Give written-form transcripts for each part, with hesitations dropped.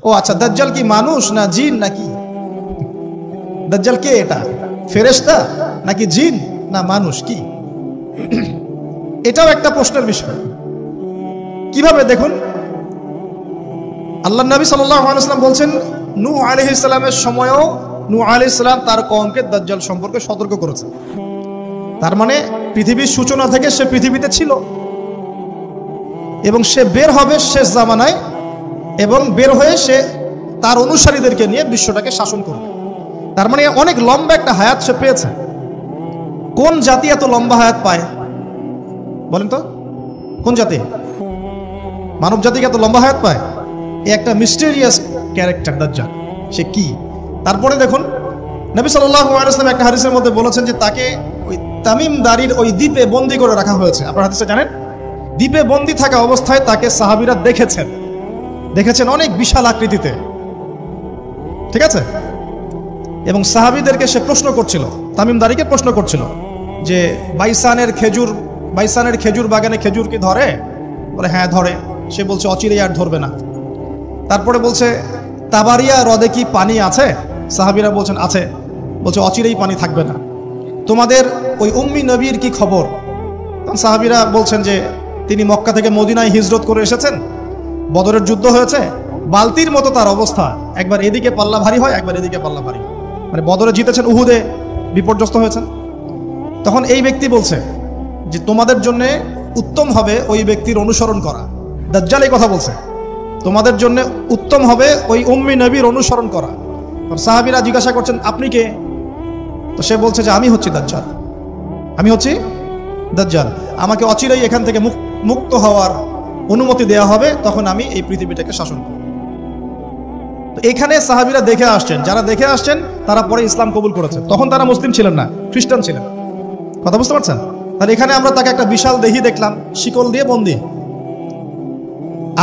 ও আচ্ছা, দাজ্জাল কি মানুষ না জিন নাকি? দাজ্জাল কে? এটা ফেরেশতা নাকি জিন না মানুষ? কি এটাও একটা প্রশ্নের বিষয়। কিভাবে? দেখুন, আল্লাহ নবী সাল্লাল্লাহু আলাইহি ওয়াসাল্লাম বলছেন নূহ আলাইহিস সালামের সময়ও নূহ আলাইহিস সালাম তার কওমকে দাজ্জাল সম্পর্কে সতর্ক করেছেন। তার মানে পৃথিবীর সূচনা থেকে সে পৃথিবীতে ছিল এবং সে বের হবে শেষ জামানায়, এবং বের হয়ে সে তার অনুসারীদেরকে নিয়ে বিশ্বটাকে শাসন করবে। তার মানে অনেক লম্বা একটা হায়াত সে পেয়েছে। কোন জাতি এত লম্বা হায়াত পায় বলেন তো? কোন জাতি? মানব জাতিকে এত লম্বা হায়াত পায়? এই একটা মিস্টেরিয়াস ক্যারেক্টার দাজ্জাল। সে কি? তারপরে দেখুন, নবী সাল্লাল্লাহু আলাইহি ওয়াসাল্লাম একটা হাদিসের মধ্যে বলেছেন যে তাকে ওই তামিম দারির ওই দ্বীপে বন্দী করে রাখা হয়েছে। আপনারা হাদিসে জানেন, দ্বীপে বন্দী থাকা অবস্থায় তাকে সাহাবীরা দেখেছেন অনেক বিশাল আকৃতিতে, ঠিক আছে? এবং সাহাবীদেরকে সে প্রশ্ন করছিল, তামিম দারিকে প্রশ্ন করছিল যে বাইসানের খেজুর বাগানে খেজুর কি ধরে? বলে হ্যাঁ ধরে। সে বলছে অচিরেই আর ধরবে না। তারপরে বলছে তাবারিয়া হ্রদে কি পানি আছে? সাহাবীরা বলছেন আছে। বলছে অচিরেই পানি থাকবে না। তোমাদের ওই উম্মি নবীর কি খবর? তখন সাহাবীরা বলছেন যে তিনি মক্কা থেকে মদিনায় হিজরত করে এসেছেন, বদরের যুদ্ধ হয়েছে, বালতির মতো তার অবস্থা, একবার এদিকে পাল্লা ভারী হয়, একবার এদিকে পাল্লা ভারী, মানে বদরে জিতেছেন, উহুদে বিপর্যস্ত হয়েছেন। তখন এই ব্যক্তি বলছে যে তোমাদের জন্য উত্তম হবে ওই ব্যক্তির অনুসরণ করা। দাজ্জাল এই কথা বলছে, তোমাদের জন্য উত্তম হবে ওই উম্মি নবীর অনুসরণ করা। সাহাবীরা জিজ্ঞাসা করছেন আপনি কে? তো সে বলছে যে আমি হচ্ছি দাজ্জাল, আমি হচ্ছি দাজ্জাল। আমাকে অচিরেই এখান থেকে মুক্ত হওয়ার অনুমতি দেওয়া হবে, তখন আমি এই পৃথিবীটাকে শাসন করব। তো এখানে সাহাবীরা দেখে আসছেন, যারা দেখে আসছেন তারা পরে ইসলাম কবুল করেছেন। তখন তারা মুসলিম ছিলেন না, খ্রিস্টান ছিলেন। কথা বুঝতে পারছেন? তাহলে এখানে আমরা তাকে একটা বিশাল দেহি দেখলাম, শিকল দিয়ে বন্দী।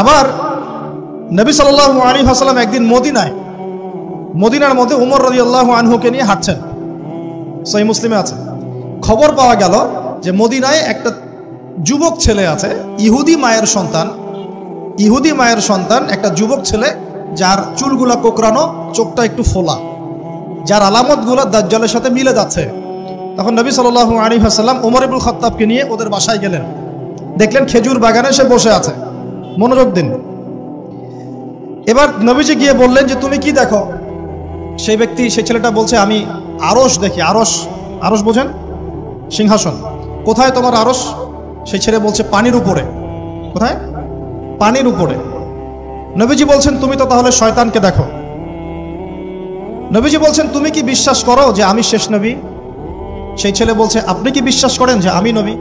আবার নবী সাল্লাল্লাহু আলাইহি ওয়াসাল্লাম একদিন মদিনার মধ্যে উমর রাদিয়াল্লাহু আনহুকে নিয়ে হাঁটছেন, সহিহ মুসলিমে আছে। খবর পাওয়া গেল যে মদিনায় একটা যুবক ছেলে আছে, ইহুদি মায়ের সন্তান একটা যুবক ছেলে, যার চুলগুলা কোকড়ানো, চোখটা একটু ফোলা, যার আলামতগুলো দাজ্জালের সাথে মিলে যাচ্ছে। তখন নবী সাল্লাল্লাহু আলাইহি ওয়াসাল্লাম ওমর ইবনুল খাত্তাবকে নিয়ে ওদের বাসায় গেলেন। দেখলেন খেজুর বাগানে সে বসে আছে। মনোযোগ দিন। এবার নবীজি গিয়ে বললেন যে তুমি কি দেখো? সেই ছেলেটা বলছে আমি আরশ দেখি। আরশ বোঝেন? সিংহাসন। কোথায় তোমার আরশ? সেই ছেলে বলছে পানির উপরে। কোথায়? পানির উপরে। নবীজি বলছেন তুমি তো তাহলে শয়তানকে দেখো। নবীজি বলছেন তুমি কি বিশ্বাস করো যে আমি শেষ নবী? সেই ছেলে বলছে আপনি কি বিশ্বাস করেন যে আমি নবী?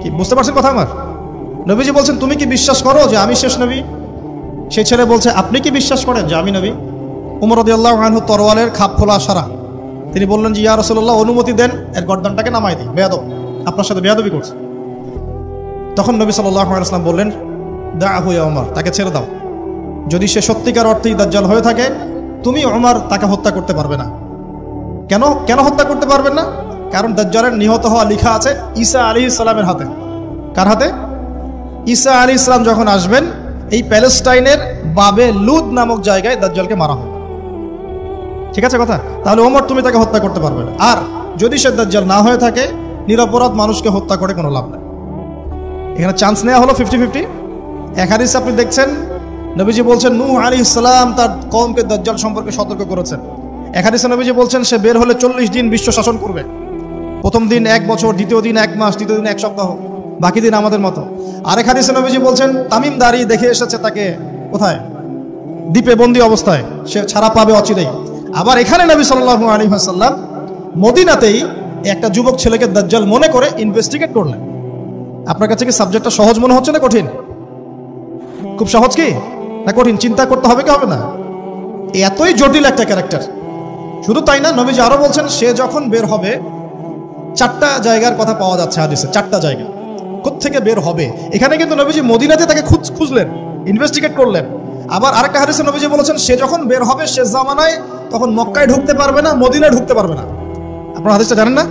কি বুঝতে পারছেন কথা আমার? নবীজি বলছেন তুমি কি বিশ্বাস করো যে আমি শেষ নবী? সেই ছেলে বলছে আপনি কি বিশ্বাস করেন যে আমি নবী? উমর রাদিয়াল্লাহু আনহু তরওয়ালের খাপ খোলা সারা। তিনি বললেন যে ইয়া রাসূলুল্লাহ অনুমতি দেন, এর গর্দানটাকে নামাই দিই, বেয়াদব, আপনার সাথে বেয়াদবি করছে। তখন নবী সাল্লাল্লাহু আলাইহি ওয়াসাল্লাম বললেন দাআহু ইয়া উমর, তাকে ছেড়ে দাও। যদি সে সত্যিকার অর্থেই দাজ্জাল হয়ে থাকে, তুমি উমর তাকে হত্যা করতে পারবে না। কেন হত্যা করতে পারবেন না? কারণ দাজ্জালের নিহত হওয়া লেখা আছে ঈসা আলাইহিস সালামের হাতে। কার হাতে? ঈসা আলাইহিস সালাম যখন আসবেন, এই প্যালেস্টাইনের বাবে লুদ নামক জায়গায় দাজ্জালকে মারা হবে। ঠিক আছে কথা? তাহলে ওমর তুমি তাকে হত্যা করতে পারবে না। আর যদি সে দাজ্জাল না হয়ে থাকে, নিরপরাধ মানুষকে হত্যা করে কোনো লাভ নেই। এখানে চান্স নেওয়া হলো 50-50। এক হাদিস আপনি দেখছেন নবীজি বলছেন নূহ আলাইহিস সালাম তার কওমকে দাজ্জাল সম্পর্কে সতর্ক করেছেন। এক হাদিসে নবীজি বলছেন সে বের হলে 40 দিন বিশ্ব শাসন করবে। প্রথম দিন 1 বছর, দ্বিতীয় দিন 1 মাস, তৃতীয় দিন 1 সপ্তাহ, বাকি দিন আমাদের মতো। আরেক হাদিসে নবীজি বলছেন তামিম দারি দেখে এসেছে তাকে কোথায়? দ্বীপে বন্দী অবস্থায়, সে ছাড়া পাবে অচিরেই। আবার এখানে নবী সাল্লাল্লাহু আলাইহি ওয়াসাল্লাম মদিনাতেই একটা যুবক ছেলেকে দাজ্জাল মনে করে ইনভেস্টিগেট করলেন। আপনার কাছে কি সাবজেক্টটা সহজ মনে হচ্ছে না কঠিন? খুব সহজ কি না কঠিন? চিন্তা করতে হবে কি হবে না? এতই জটিল একটা ক্যারেক্টার। শুধু তাই না, নবীজি আরো বলছেন সে যখন বের হবে 4টা জায়গার কথা পাওয়া যাচ্ছে হাদিসে। 4টা জায়গা কোত্থেকে বের হবে। এখানে কিন্তু নবীজি মদিনাতে তাকে খুঁজলেন, ইনভেস্টিগেট করলেন। আবার আরেকটা হাদিসে নবীজি বলেছেন সে যখন বের হবে শেষ জামানায়, তখন মক্কায় ঢুকতে পারবে না, মদিনায় ঢুকতে পারবে না। আপনারা হাদিসটা জানেন না?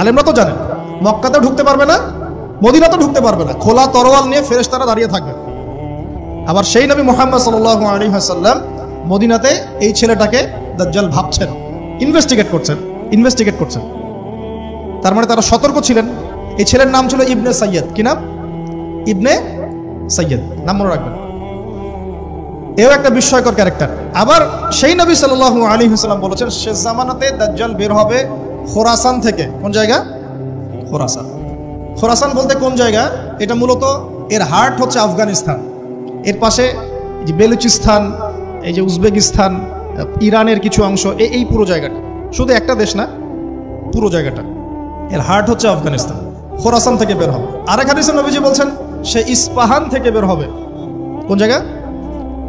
আলেমরা তো জানেন। মক্কাতেও ঢুকতে পারবে না, মদিনাতেও ঢুকতে পারবে না। খোলা তরোয়াল নিয়ে ফেরেশতারা দাঁড়িয়ে থাকবে। আবার সেই নবী মুহাম্মদ সাল্লাল্লাহু আলাইহি ওয়াসাল্লাম মদিনাতে এই ছেলেটাকে দাজ্জাল ভাবছেন, ইনভেস্টিগেট করছেন। তার মানে তারা সতর্ক ছিলেন। এই ছেলের নাম ছিল ইবনে সাইয়্যিদ। কি নাম? ইবনে সাইয়্যিদ, নাম মনে রাখবেন। এও একটা বিস্ময়কর ক্যারেক্টার। আবার সেই নবী সাল্লাল্লাহু আলাইহি ওয়াসাল্লাম বলেছেন শেষ জামানাতে দাজ্জাল বের হবে খোরাসান থেকে। কোন জায়গা? খোরাসান। খোরাসান বলতে কোন জায়গা? এটা মূলত এর হার্ট হচ্ছে আফগানিস্তান, এর পাশে যে বেলুচিস্তান, এই যে উজবেকিস্তান, ইরানের কিছু অংশ, এই পুরো জায়গাটা, শুধু একটা দেশ না, পুরো জায়গাটা এর হার্ট হচ্ছে আফগানিস্তান। খোরাসান থেকে বের হবে। আরেক হাদিসে নবীজি বলছেন সে ইস্পাহান থেকে বের হবে। কোন জায়গা?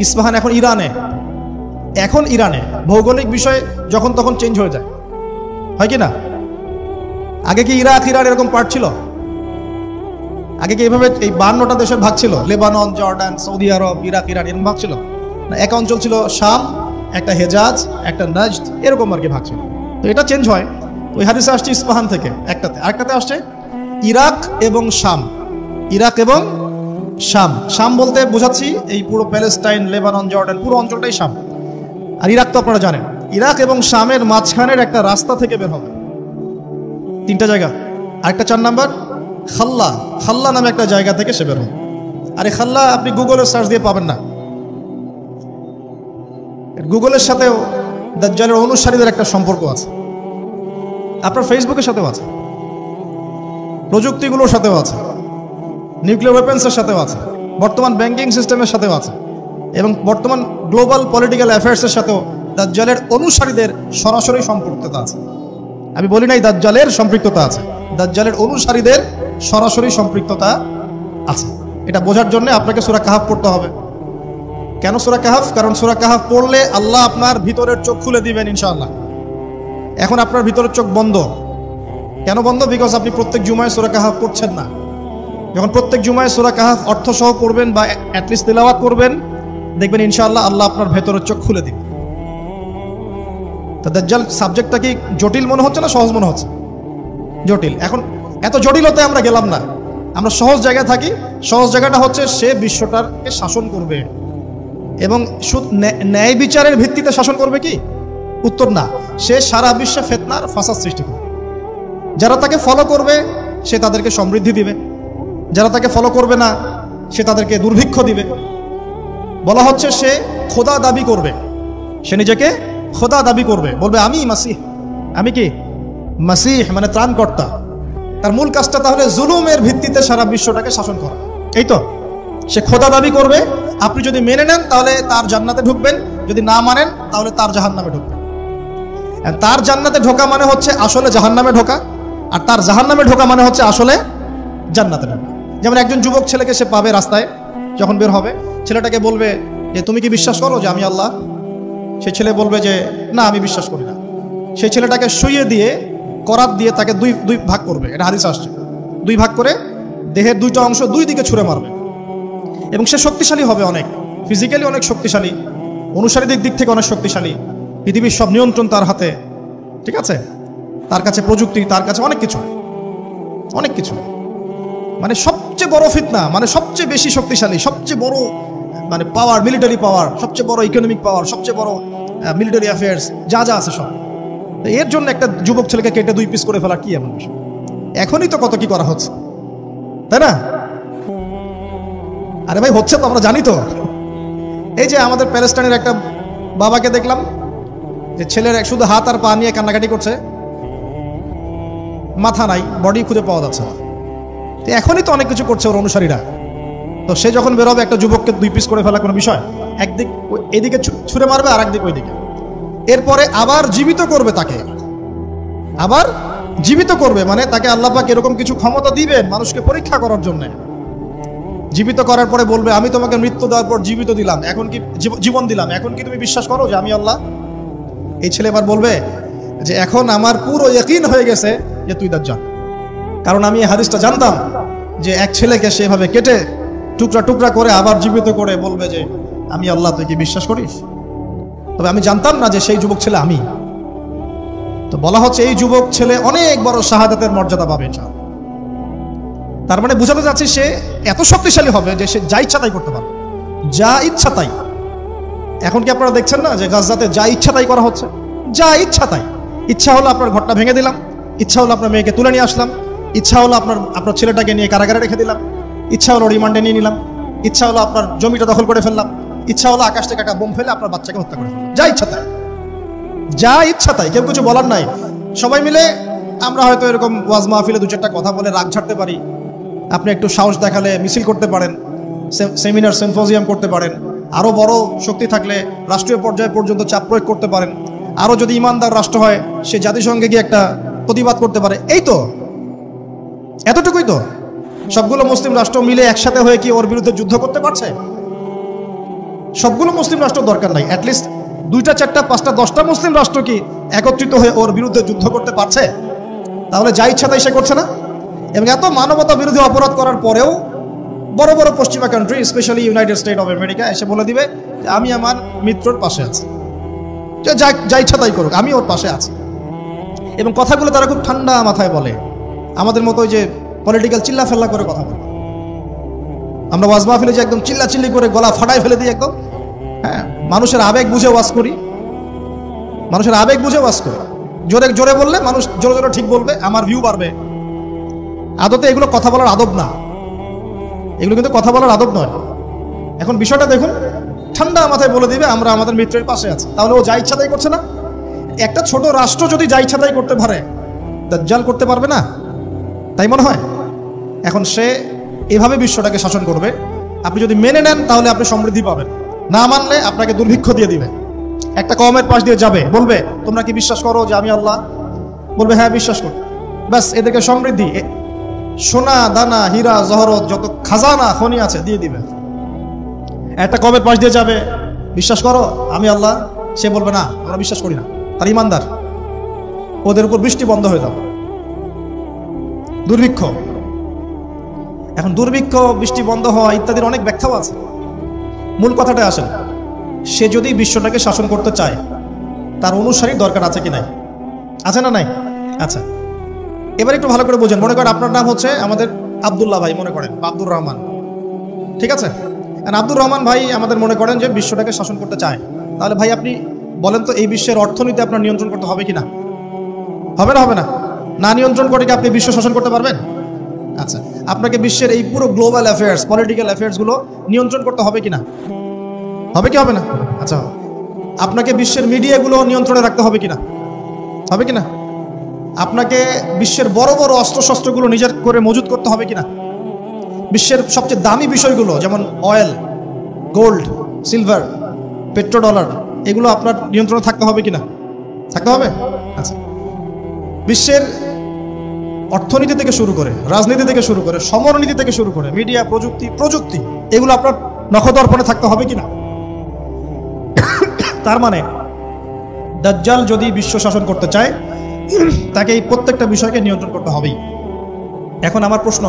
ইস্পাহান এখন ইরানে। ভৌগোলিক বিষয় যখন তখন চেঞ্জ হয়ে যায়, হয় কি না? আগে কি ইরাক ইরান এরকম পার্ট ছিল? আগে কি এইভাবে এই 52টা দেশের ভাগ ছিল? লেবানন, জর্ডান, সৌদি আরব, ইরাক ইরান এরকম ভাগ ছিল না? এক অঞ্চল ছিল শাম, একটা হেজাজ, একটা নাজদ, এরকম আর কি ভাগ ছিল। তো এটা চেঞ্জ হয়। ওই হাদিসে আসছে ইস্পাহান থেকে একটাতে, আরেকটাতে আসছে ইরাক এবং শাম। শাম বলতে বোঝাচ্ছি এই পুরো প্যালেস্টাইন, লেবানন, জর্ডান, পুরো অঞ্চলটাই শাম। আর ইরাক তো আপনারা জানেন। ইরাক এবং শামের মাঝখানের একটা রাস্তা থেকে বের হবে। 3টা জায়গা। আরেকটা 4 নাম্বার খাল্লা নামে একটা জায়গা থেকে সে বের হবে। আর এই খাল্লা আপনি গুগলে সার্চ দিয়ে পাবেন না। গুগলের সাথেও দাজ্জালের অনুসারীদের একটা সম্পর্ক আছে, আপনার ফেসবুকের সাথেও আছে, প্রযুক্তিগুলোর সাথেও আছে, নিউক্লিয়ার ওয়েপেন্সের সাথেও আছে, বর্তমান ব্যাংকিং সিস্টেমের সাথেও আছে, এবং বর্তমান গ্লোবাল পলিটিক্যাল অ্যাফেয়ার্সের সাথেও দাজ্জালের অনুসারীদের সরাসরি সম্পৃক্ততা আছে। আমি বলি নাই দাজ্জালের সম্পৃক্ততা আছে, দাজ্জালের অনুসারীদের সরাসরি সম্পৃক্ততা আছে। এটা বোঝার জন্য আপনাকে সূরা কাহাফ পড়তে হবে। কেন সূরা কাহাফ? কারণ সূরা কাহাফ পড়লে আল্লাহ আপনার ভিতরের চোখ খুলে দিবেন ইনশাআল্লাহ। এখন আপনার ভিতরের চোখ বন্ধ। কেন বন্ধ? বিকজ আপনি প্রত্যেক জুমায় সূরা কাহাফ পড়ছেন না। যখন প্রত্যেক জুমায় সূরা কাহাফ অর্থসহ পড়বেন বা অ্যাটলিস্ট তেলাওয়াত করবেন, দেখবেন ইনশাআল্লাহ আল্লাহ আপনার ভেতরের চোখ খুলে দিবে। তো দাজ্জাল সাবজেক্টটা কি জটিল মনে হচ্ছে না সহজ মনে হচ্ছে? জটিল। এখন এত জটিলতায় আমরা গেলাম না, আমরা সহজ জায়গায় থাকি। সহজ জায়গাটা হচ্ছে সে বিশ্বটাকে শাসন করবে, এবং ন্যায় বিচারের ভিত্তিতে শাসন করবে কি? উত্তর না, সে সারা বিশ্বে ফিতনার ফাসাদ সৃষ্টি করবে। যারা তাকে ফলো করবে সে তাদেরকে সমৃদ্ধি দিবে, যারা তাকে ফলো করবে না সে তাদেরকে দুর্ভিক্ষ দিবে। বলা হচ্ছে সে খোদা দাবি করবে, সে নিজেকে খোদা দাবি করবে, বলবে আমি মাসিহ। আমি কি? মাসিহ মানে ত্রাণকর্তা। তার মূল কাজটা তাহলে জুলুমের ভিত্তিতে সারা বিশ্বটাকে শাসন করা, এই তো। সে খোদা দাবি করবে, আপনি যদি মেনে নেন তাহলে তার জান্নাতে ঢুকবেন, যদি না মানেন তাহলে তার জাহান্নামে ঢুকবেন। তার জান্নাতে ঢোকা মানে হচ্ছে আসলে জাহান্নামে ঢোকা, আর তার জাহান্নামে ঢোকা মানে হচ্ছে আসলে জান্নাতে ঢোকা। যেমন একজন যুবক ছেলেকে সে পাবে রাস্তায়, যখন বের হবে ছেলেটাকে বলবে যে তুমি কি বিশ্বাস করো যে আমি আল্লাহ? সে ছেলে বলবে যে না, আমি বিশ্বাস করি না। সেই ছেলেটাকে শুইয়ে দিয়ে করাত দিয়ে তাকে দুই ভাগ করবে। এটা হাদিস আসছে, 2 ভাগ করে দেহের 2টা অংশ 2 দিকে ছুঁড়ে মারবে, এবং সে শক্তিশালী হবে, অনেক ফিজিক্যালি অনেক শক্তিশালী, অনুসারীদের দিক থেকে অনেক শক্তিশালী। পৃথিবীর সব নিয়ন্ত্রণ তার হাতে, ঠিক আছে? তার কাছে প্রযুক্তি, তার কাছে অনেক কিছু। মানে সবচেয়ে বড় ফিতনা, মানে সবচেয়ে বেশি শক্তিশালী, সবচেয়ে বড় মানে পাওয়ার, মিলিটারি পাওয়ার, সবচেয়ে বড় ইকোনমিক পাওয়ার, সবচেয়ে বড় মিলিটারি অ্যাফেয়ার্স, যা আছে সব। এর জন্য একটা যুবক ছেলেকে কেটে 2 পিস করে ফেলা কি এমন বিষয়? এখনই তো কত কি করা হচ্ছে, তাই না? আরে ভাই হচ্ছে তো, আমরা জানি তো। এই যে আমাদের প্যালেস্টাইনের একটা বাবাকে দেখলাম যে ছেলের শুধু হাত আর পা নিয়ে কান্নাকাটি করছে, মাথা নাই, বডি খুঁজে পাওয়া যাচ্ছে না। তো এখনই তো অনেক কিছু করছে ওর অনুসারীরা। তো সে যখন বেরোবে একটা যুবককে 2 পিস করে ফেলা কোনো বিষয়? একদিক এদিকে ছুঁড়ে মারবে, আর একদিক ওইদিকে। এরপরে আবার জীবিত করবে, তাকে আবার জীবিত করবে, মানে তাকে আল্লাহ পাক এরকম কিছু ক্ষমতা দিবেন মানুষকে পরীক্ষা করার জন্য। জীবিত করার পরে বলবে আমি তোমাকে মৃত্যু দেওয়ার পর জীবিত দিলাম, এখন কি জীবন দিলাম, এখন কি তুমি বিশ্বাস করো যে আমি আল্লাহ? এই ছেলে এবার বলবে যে এখন আমার পুরো ইয়াকিন হয়ে গেছে যে তুই দাজ্জাল, কারণ আমি এই হাদিসটা জানতাম যে এক ছেলেকে সেভাবে কেটে টুকরা টুকরা করে আবার জীবিত করে বলবে যে আমি আল্লাহ, তুই কি বিশ্বাস করিস? তবে আমি জানতাম না যে সেই যুবক ছেলে আমি। তো বলা হচ্ছে এই যুবক ছেলে অনেক বড় শাহাদাতের মর্যাদা পাবে। তার মানে বোঝাতে যাচ্ছে সে এত শক্তিশালী হবে যে সে যা ইচ্ছা তাই করতে পারবে। যা ইচ্ছা তাই। এখন কি আপনারা দেখছেন না যে গাজাতে যা ইচ্ছা তাই করা হচ্ছে? যা ইচ্ছা তাই। ইচ্ছা হলো আপনার ঘরটা ভেঙে দিলাম, ইচ্ছা হলো আপনার মেয়েকে তুলে নিয়ে আসলাম, ইচ্ছা হলো আপনার ছেলেটাকে নিয়ে কারাগারে রেখে দিলাম, ইচ্ছা হলো রিমান্ডে নিয়ে নিলাম, ইচ্ছা হলো আপনার জমিটা দখল করে ফেললাম, ইচ্ছা হলো আকাশ থেকে একটা বোম ফেলে আপনার বাচ্চাকে হত্যা করে ফেললাম। যা ইচ্ছা তাই, যা ইচ্ছা তাই, কেউ কিছু বলার নাই। সবাই মিলে আমরা হয়তো এরকম ওয়াজ মাহফিলে দু চারটা কথা বলে রাগ ঝাড়তে পারি, আপনি একটু সাহস দেখালে মিছিল করতে পারেন, সেমিনার সিম্পোজিয়াম করতে পারেন, আরও বড় শক্তি থাকলে রাষ্ট্রীয় পর্যায়ে পর্যন্ত চাপ প্রয়োগ করতে পারেন, আরও যদি ইমানদার রাষ্ট্র হয় সে জাতিসংঘে গিয়ে একটা প্রতিবাদ করতে পারে। এই তো, এতটুকুই তো। সবগুলো মুসলিম রাষ্ট্র মিলে একসাথে হয়ে কি ওর বিরুদ্ধে যুদ্ধ করতে পারছে? সবগুলো মুসলিম রাষ্ট্র দরকার নাই, অ্যাটলিস্ট 2টা 4টা 5টা 10টা মুসলিম রাষ্ট্র কি একত্রিত হয়ে ওর বিরুদ্ধে যুদ্ধ করতে পারছে? তাহলে যা ইচ্ছা তাই সে করছে না। এবং এত মানবতা বিরোধী অপরাধ করার পরেও বড় বড় পশ্চিমা country, specially United state of America এসে বলে দিবে যে আমি আমার মিত্রর পাশে আছি, যা ইচ্ছা তাই করুক, আমি ওর পাশে আছি। এবং কথাগুলো তারা খুব ঠান্ডা মাথায় বলে, আমাদের মতো যে পলিটিক্যাল চিল্লা ফেল্লা করে কথা বলে। আমরা ওয়াজ মাহফিলে যে একদম চিল্লা চিল্লি করে গলা ফাটাই ফেলে দিই একদম, হ্যাঁ, মানুষের আবেগ বুঝে ওয়াজ করি, মানুষের আবেগ বুঝে ওয়াজ করি। জোরে জোরে বললে মানুষ জোরে জোরে ঠিক বলবে, আমার ভিউ বাড়বে। আদতে এগুলো কথা বলার আদব না, এগুলো কিন্তু কথা বলার আদব নয়। এখন বিষয়টা দেখুন, ঠান্ডা মাথায় বলে দিবে আমরা আমাদের মিত্রের পাশে আছি। তাহলে ও যা ইচ্ছা তাই করছে না? একটা ছোট রাষ্ট্র যদি যা ইচ্ছা তাই করতে পারে, দাজ্জাল করতে পারবে না? তাই মনে হয়? এখন সে এভাবে বিশ্বটাকে শাসন করবে। আপনি যদি মেনে নেন তাহলে আপনি সমৃদ্ধি পাবেন, না মানলে আপনাকে দুর্ভিক্ষ দিয়ে দিবে। একটা কওমের পাশ দিয়ে যাবে, বলবে তোমরা কি বিশ্বাস করো যে আমি আল্লাহ? বলবে হ্যাঁ বিশ্বাস করি। ব্যাস এদেরকে সমৃদ্ধি, সোনা দানা হীরা জহরত যত খাজানা খনি আছে দিয়ে দিবে। একটা কওমের পাশ দিয়ে যাবে, বিশ্বাস করো আমি আল্লাহ, সে বলবে না আমরা বিশ্বাস করি না, তার ইমানদার। ওদের উপর বৃষ্টি বন্ধ হয়ে যাবে, দুর্ভিক্ষ। এখন দুর্ভিক্ষ, বৃষ্টি বন্ধ হওয়া ইত্যাদির অনেক ব্যাখ্যাও আছে। মূল কথাটা আসেন, সে যদি বিশ্বটাকে শাসন করতে চায় তার অনুসারী দরকার আছে কি নাই? আছে না নাই? আচ্ছা, এবার একটু ভালো করে বোঝেন। মনে করেন আপনার নাম হচ্ছে আমাদের আব্দুল্লাহ ভাই, মনে করেন, বা আব্দুর রহমান, ঠিক আছে? আব্দুর রহমান ভাই আমাদের মনে করেন যে বিশ্বটাকে শাসন করতে চায়। তাহলে ভাই আপনি বলেন তো, এই বিশ্বের অর্থনীতি আপনার নিয়ন্ত্রণ করতে হবে কিনা? হবে না? হবে না? না নিয়ন্ত্রণ করে কি আপনি বিশ্ব শাসন করতে পারবেন? আচ্ছা, আপনাকে বিশ্বের এই পুরো গ্লোবাল অ্যাফেয়ার্স, পলিটিক্যাল অ্যাফেয়ার্সগুলো নিয়ন্ত্রণ করতে হবে কিনা? হবে কি হবে না? আচ্ছা, আপনাকে বিশ্বের মিডিয়াগুলো নিয়ন্ত্রণে রাখতে হবে কিনা? হবে কিনা? আপনাকে বিশ্বের বড় বড় অস্ত্রশস্ত্রগুলো নিজের করে মজুত করতে হবে কিনা? বিশ্বের সবচেয়ে দামি বিষয়গুলো যেমন অয়েল, গোল্ড, সিলভার, পেট্রোডলার, এগুলো আপনার নিয়ন্ত্রণে থাকতে হবে কিনা? থাকতে হবে। আচ্ছা, বিশ্বের অর্থনীতি থেকে শুরু করে, রাজনীতি থেকে শুরু করে, সমরনীতি থেকে শুরু করে, মিডিয়া, প্রযুক্তি, এগুলো আপনার নখদর্পণে থাকতে হবে কিনা? তার মানে দাজ্জাল যদি বিশ্ব শাসন করতে চায় তাকে এই প্রত্যেকটা বিষয়কে নিয়ন্ত্রণ করতে হবেই। এখন আমার প্রশ্ন,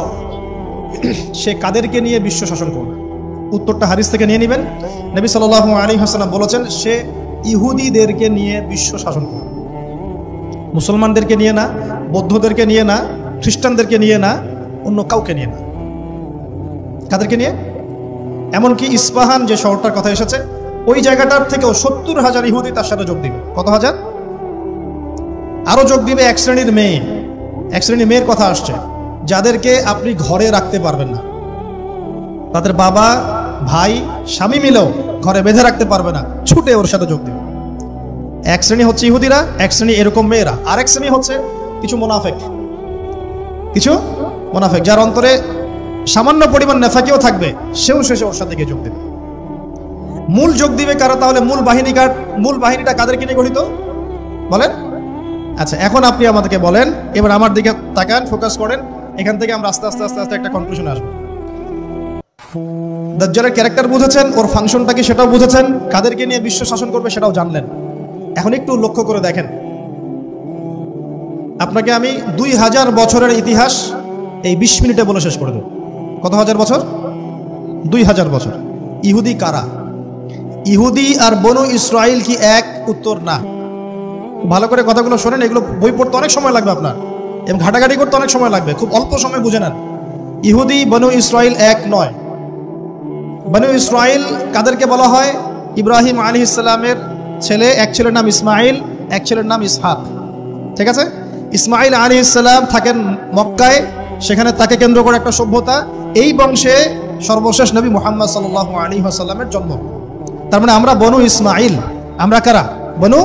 সে কাদেরকে নিয়ে বিশ্ব শাসন করবে? উত্তরটা হাদিস থেকে নিয়ে নেবেন। নবী সাল্লাল্লাহু আলাইহি ওয়াসাল্লাম বলেছেন, সে ইহুদিদেরকে নিয়ে বিশ্ব শাসন করবে। মুসলমানদেরকে নিয়ে না, বৌদ্ধদেরকে নিয়ে না, খ্রিস্টানদেরকে নিয়ে না, অন্য কাউকে নিয়ে না। কাদেরকে নিয়ে? এমনকি ইস্পাহান যে শহরটার কথা এসেছে, ওই জায়গাটার থেকেও 70,000 ইহুদি তার সাথে যোগ দিবে। কত হাজার? আরো যোগ দিবে এক শ্রেণীর মেয়ে। এক শ্রেণীর মেয়ের কথা আসছে যাদেরকে আপনি ঘরে রাখতে পারবেন না, তাদের বাবা, ভাই, স্বামী মিলেও ঘরে বেঁধে রাখতে পারবে না, ছুটে ওর সাথে যোগ দিবে। এক শ্রেণী হচ্ছে ইহুদিরা, এক শ্রেণী এরকম মেয়েরা, আরেক শ্রেণী হচ্ছে কিছু মুনাফিক, যার অন্তরে সামান্য পরিমাণ নেফাকিও থাকবে, সেও শেষে ওর সাথে গিয়ে যোগ দেবে। মূল যোগ দিবে কারা? তাহলে মূল বাহিনীটা কাদেরকে নিয়ে গঠিত বলেন? আচ্ছা, এখন আপনি আমাদেরকে বলেন, এবার আমার দিকে তাকান, ফোকাস করেন, এখান থেকে আমরা আস্তে আস্তে একটা কনক্লুশনে আসবো। দাজ্জালের ক্যারেক্টার বুঝেছেন, ওর ফাংশনটা কি সেটাও বুঝেছেন, কাদেরকে নিয়ে বিশ্ব শাসন করবে সেটাও জানলেন। এখন একটু লক্ষ্য করে দেখেন, আপনাকে আমি 2000 বছরের ইতিহাস এই 20 মিনিটে বলে শেষ করে দেব। কত হাজার বছর? 2000 বছর। ইহুদি কারা? ইহুদি আর বনু ইসরাইল কি এক? উত্তর না। ভালো করে কথাগুলো শোনেন, এগুলো বই পড়তে অনেক সময় লাগবে আপনার, এবং ঘাটাঘাটি করতে অনেক সময় লাগবে, খুব অল্প সময় বুঝে নেন। ইহুদি বনু ইসরাইল এক নয়। বনু ইসরাইল কাদেরকে বলা হয়? ইব্রাহিম আলাইহিস সালামের ছেলে, এক ছেলের নাম ইসমাইল, এক ছেলের নাম ইসহাক। ঠিক আছে? ইসমাইল আলাইহিস সালাম থাকেন মক্কায়, সেখানে তাকে কেন্দ্র করে একটা সভ্যতা। এই বংশে সর্বশেষ নবী মুহাম্মদ সাল্লাল্লাহু আলাইহি ওয়াসাল্লামের জন্ম। তার মানে আমরা বনু ইসমাইল। আমরা কারা? বনু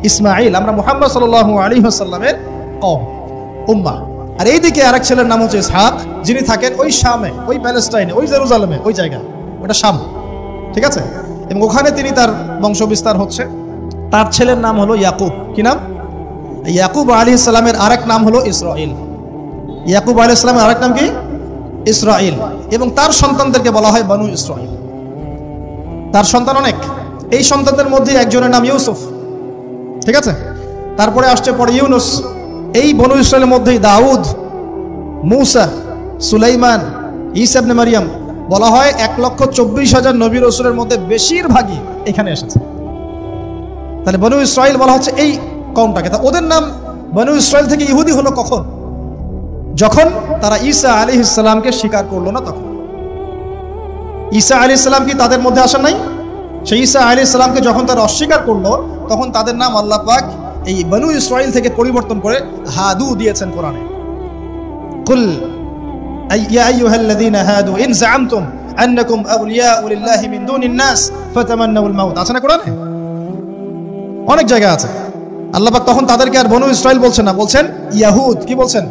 ইসমাইল। আমরা মুহাম্মদ সাল্লাল্লাহু আলাইহি ওয়াসাল্লামের কওম, উম্মাহ। আর এইদিকে আরেক ছেলের নাম হচ্ছে ইসহাক, যিনি থাকেন ওই শামে, ওই প্যালেস্টাইনে, ওই জেরুজালেমে, ওই জায়গায়, ওটা শাম। ঠিক আছে? এবং ওখানে তিনি তার বংশ বিস্তার হচ্ছে। তার ছেলের নাম হলো ইয়াকুব। কি নাম? ইয়াকুব আলাইহিস সালামের আরেক নাম হলো ইসরাইল। ইয়াকুব আলাইহিস সালামের আরেক নাম কি? ইসরাইল। এবং তার সন্তানদেরকে বলা হয় বনু ইসরাইল। তার সন্তান অনেক। এই সন্তানদের মধ্যে একজনের নাম ইউসুফ। ঠিক আছে? তারপরে আসছে পরে ইউনুস। এই বনু ইসরাইলের মধ্যেই দাউদ, মূসা, সুলাইমান, ঈসা ইবনে মারিয়াম। বলা হয় 1,24,000 নবী রাসূলের মধ্যে বেশিরভাগই এখানে এসেছে। তাহলে বনু ইসরাইল বলা হচ্ছে এই কওমটাকে। তা ওদের নাম বনু ইসরাইল থেকে ইহুদি হলো কখন? যখন তারা ঈসা আলাইহিস সালামকে স্বীকার করলো না তখন। ঈসা আলাইহিস সালাম কি তাদের মধ্যে আসেন নাই? সেই ঈসা আলাইহিস সালামকে যখন তারা অস্বীকার করলো, তখন তাদের নাম আল্লাহ পাক এই বনু ইসরাইল থেকে পরিবর্তন করে হাদু দিয়েছেন কোরআনে। কুল ইয়া আইয়ুহাল্লাযীনা হাদু ইন যাআমতুম আন্নাকুম আউলিয়াউ লিল্লাহি মিন দুনিন নাস ফাতামান্নাউল মাউত। আছে না কোরআনে? অনেক জায়গা আছে। আল্লাহ পাক তখন তাদেরকে আর বনু ইসরাইল বলছেন না, বলছেন ইয়াহুদ। কি বলছেন?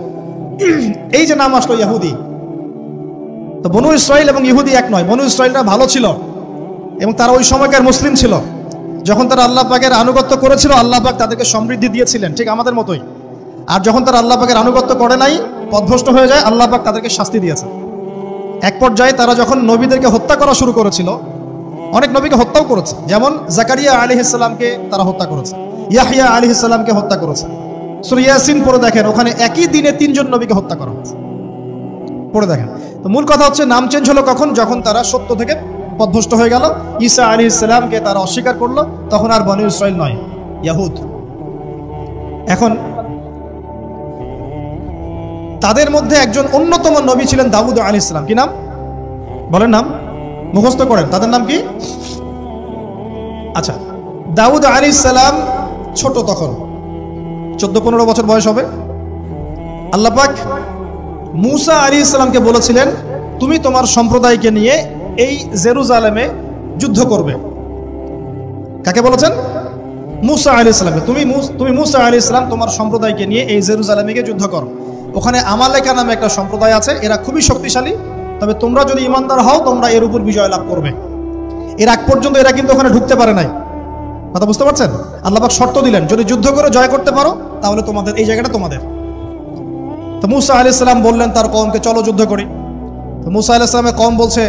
এই যে নাম আসলো ইহুদি। তো বনু ইসরাইল এবং ইহুদি এক নয়। বনু ইসরাইলরা ভালো ছিল এবং তারা ওই সময়কার মুসলিম ছিল। যখন তারা আল্লাহ পাকের আনুগত্য করেছিল, আল্লাহ পাক তাদেরকে সমৃদ্ধি দিয়েছিলেন, ঠিক আমাদের মতোই। আর যখন তারা আল্লাহ পাকের আনুগত্য করে নাই, পথভ্রষ্ট হয়ে যায়, আল্লাহ পাক তাদেরকে শাস্তি দিয়েছে। এক পর্যায়ে তারা যখন নবীদেরকে হত্যা করা শুরু করেছিল, অনেক নবীকে হত্যাও করেছে। যেমন জাকারিয়া আলাইহিস সালামকে তারা হত্যা করেছে, ইয়াহইয়া আলাইহিস সালামকে হত্যা করেছে। সূরা ইয়াসিন পড়ে দেখেন, ওখানে একই দিনে 3 জন নবীকে হত্যা করা হয়েছে। পড়ে দেখেন। তো মূল কথা হচ্ছে নাম চেঞ্জ হলো কখন? যখন তারা সত্য থেকে পথভ্রষ্ট হয়ে গেল। ঈসা আলাইহিস সালামকে তারা অস্বীকার করলো, তখন আর বনু ইসরাইল নয়, ইয়াহুদ। এখন তাদের মধ্যে একজন অন্যতম নবী ছিলেন দাউদ আলাইহিস সালাম। কি নাম? বলেন নাম, মুখস্থ করেন। তাদের নাম কি? আচ্ছা, দাউদ আলাইহিস সালাম ছোট, তখন 14-15 বছর বয়স হবে। আল্লাহ পাক মূসা আলাইহিস সালামকে বলেছিলেন, তুমি তোমার সম্প্রদায়কে নিয়ে এই জেরুজালেমে যুদ্ধ করবে। কাকে বলেছেন? মূসা আলাইহিস সালামকে। তুমি মূসা আলাইহিস সালাম তোমার সম্প্রদায়কে নিয়ে এই জেরুজালেমে গিয়ে যুদ্ধ করো। ওখানে আমালেকা নামে একটা সম্প্রদায় আছে, এরা খুবই শক্তিশালী। তবে তোমরা যদি ইমানদার হও, তোমরা এর উপর বিজয় লাভ করবে। এর আগ পর্যন্ত এরা কিন্তু ওখানে ঢুকতে পারে নাই। কথা বুঝতে পারছেন? আল্লাহ পাক শর্ত দিলেন, যদি যুদ্ধ করে জয় করতে পারো, তাহলে তোমাদের এই জায়গাটা তোমাদের। তো মূসা আলাইহিস সালাম বললেন তার কওমকে, চলো যুদ্ধ করি। তো মূসা আলাইহিস সালামের কওম বলছে,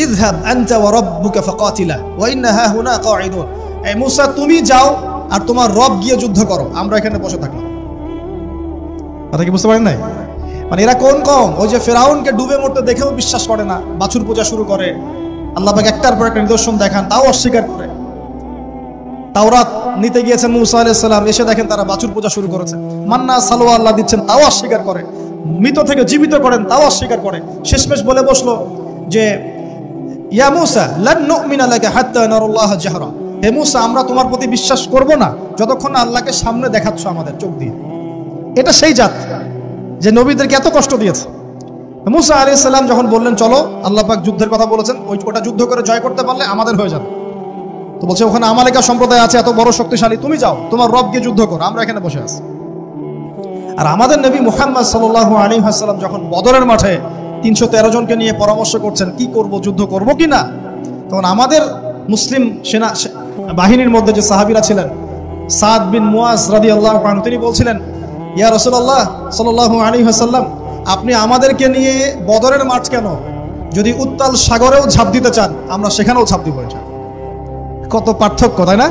ইযহাব আনতা ওয়া রাব্বুকা ফাকাতিলা ওয়া ইন্না হাহুনা কাঈদুন। এই মূসা, তুমি যাও আর তোমার রব গিয়ে যুদ্ধ করো, আমরা এখানে বসে থাকলাম। কথা কি বুঝতে পারেন নাই? মানে এরা কোন কওম? ওই যে ফিরআউনকে ডুবে মরতে দেখেও বিশ্বাস করে না, বাছুর পূজা শুরু করে। আল্লাহ পাক একটার পর একটা নিদর্শন দেখান, তাও অস্বীকার করে। তাওরাত নিতে গিয়েছেন মূসা আলাইহিস সালাম, এসে দেখেন তারা বাছুর পূজা শুরু করেছে। মান্না সালোয়া আল্লাহ দিচ্ছেন, তাও অস্বীকার করে। মৃত থেকে জীবিত করেন, তাও অস্বীকার করে। শেষমেশ বলে বসলো যে, ইয়া মূসা লান নুমিনা লাকা হাত্তা নারাল্লাহ জাহরা। হে মূসা, আমরা তোমার প্রতি বিশ্বাস করব না যতক্ষণ না আল্লাহকে সামনে দেখাচ্ছ আমাদের চোখ দিয়ে। এটা সেই জাত যে নবীদেরকে এত কষ্ট দিয়েছে। মূসা আলাইহিস সালাম যখন বললেন চলো, আল্লাহ পাক যুদ্ধের কথা বলেছেন, ওটা যুদ্ধ করে জয় করতে পারলে আমাদের হয়ে যাবে। তো বলছে ওখানে আমালেকা সম্প্রদায় আছে, এত বড় শক্তিশালী, তুমি যাও, তোমার রব গিয়ে যুদ্ধ করো, আমরা এখানে বসে আছি। আর আমাদের নবী মুহাম্মদ সাল্লাল্লাহু আলাইহি ওয়াসাল্লাম যখন বদরের মাঠে 313 জনকে নিয়ে পরামর্শ করছেন কি করব, যুদ্ধ করব কি না, তখন আমাদের মুসলিম সেনা বাহিনীর মধ্যে যে সাহাবীরা ছিলেন, সাদ বিন মুআজ রাদিয়াল্লাহু আনহু, তিনি বলছিলেন, ইয়া রাসূলুল্লাহ সাল্লাল্লাহু আলাইহি ওয়াসাল্লাম, আপনি আমাদেরকে নিয়ে বদরের মাঠ কেন? যদি উত্তাল সাগরেও ঝাঁপ দিতে চান, আমরা সেখানেও ঝাঁপ দিব। কত পার্থক্য, তাই না?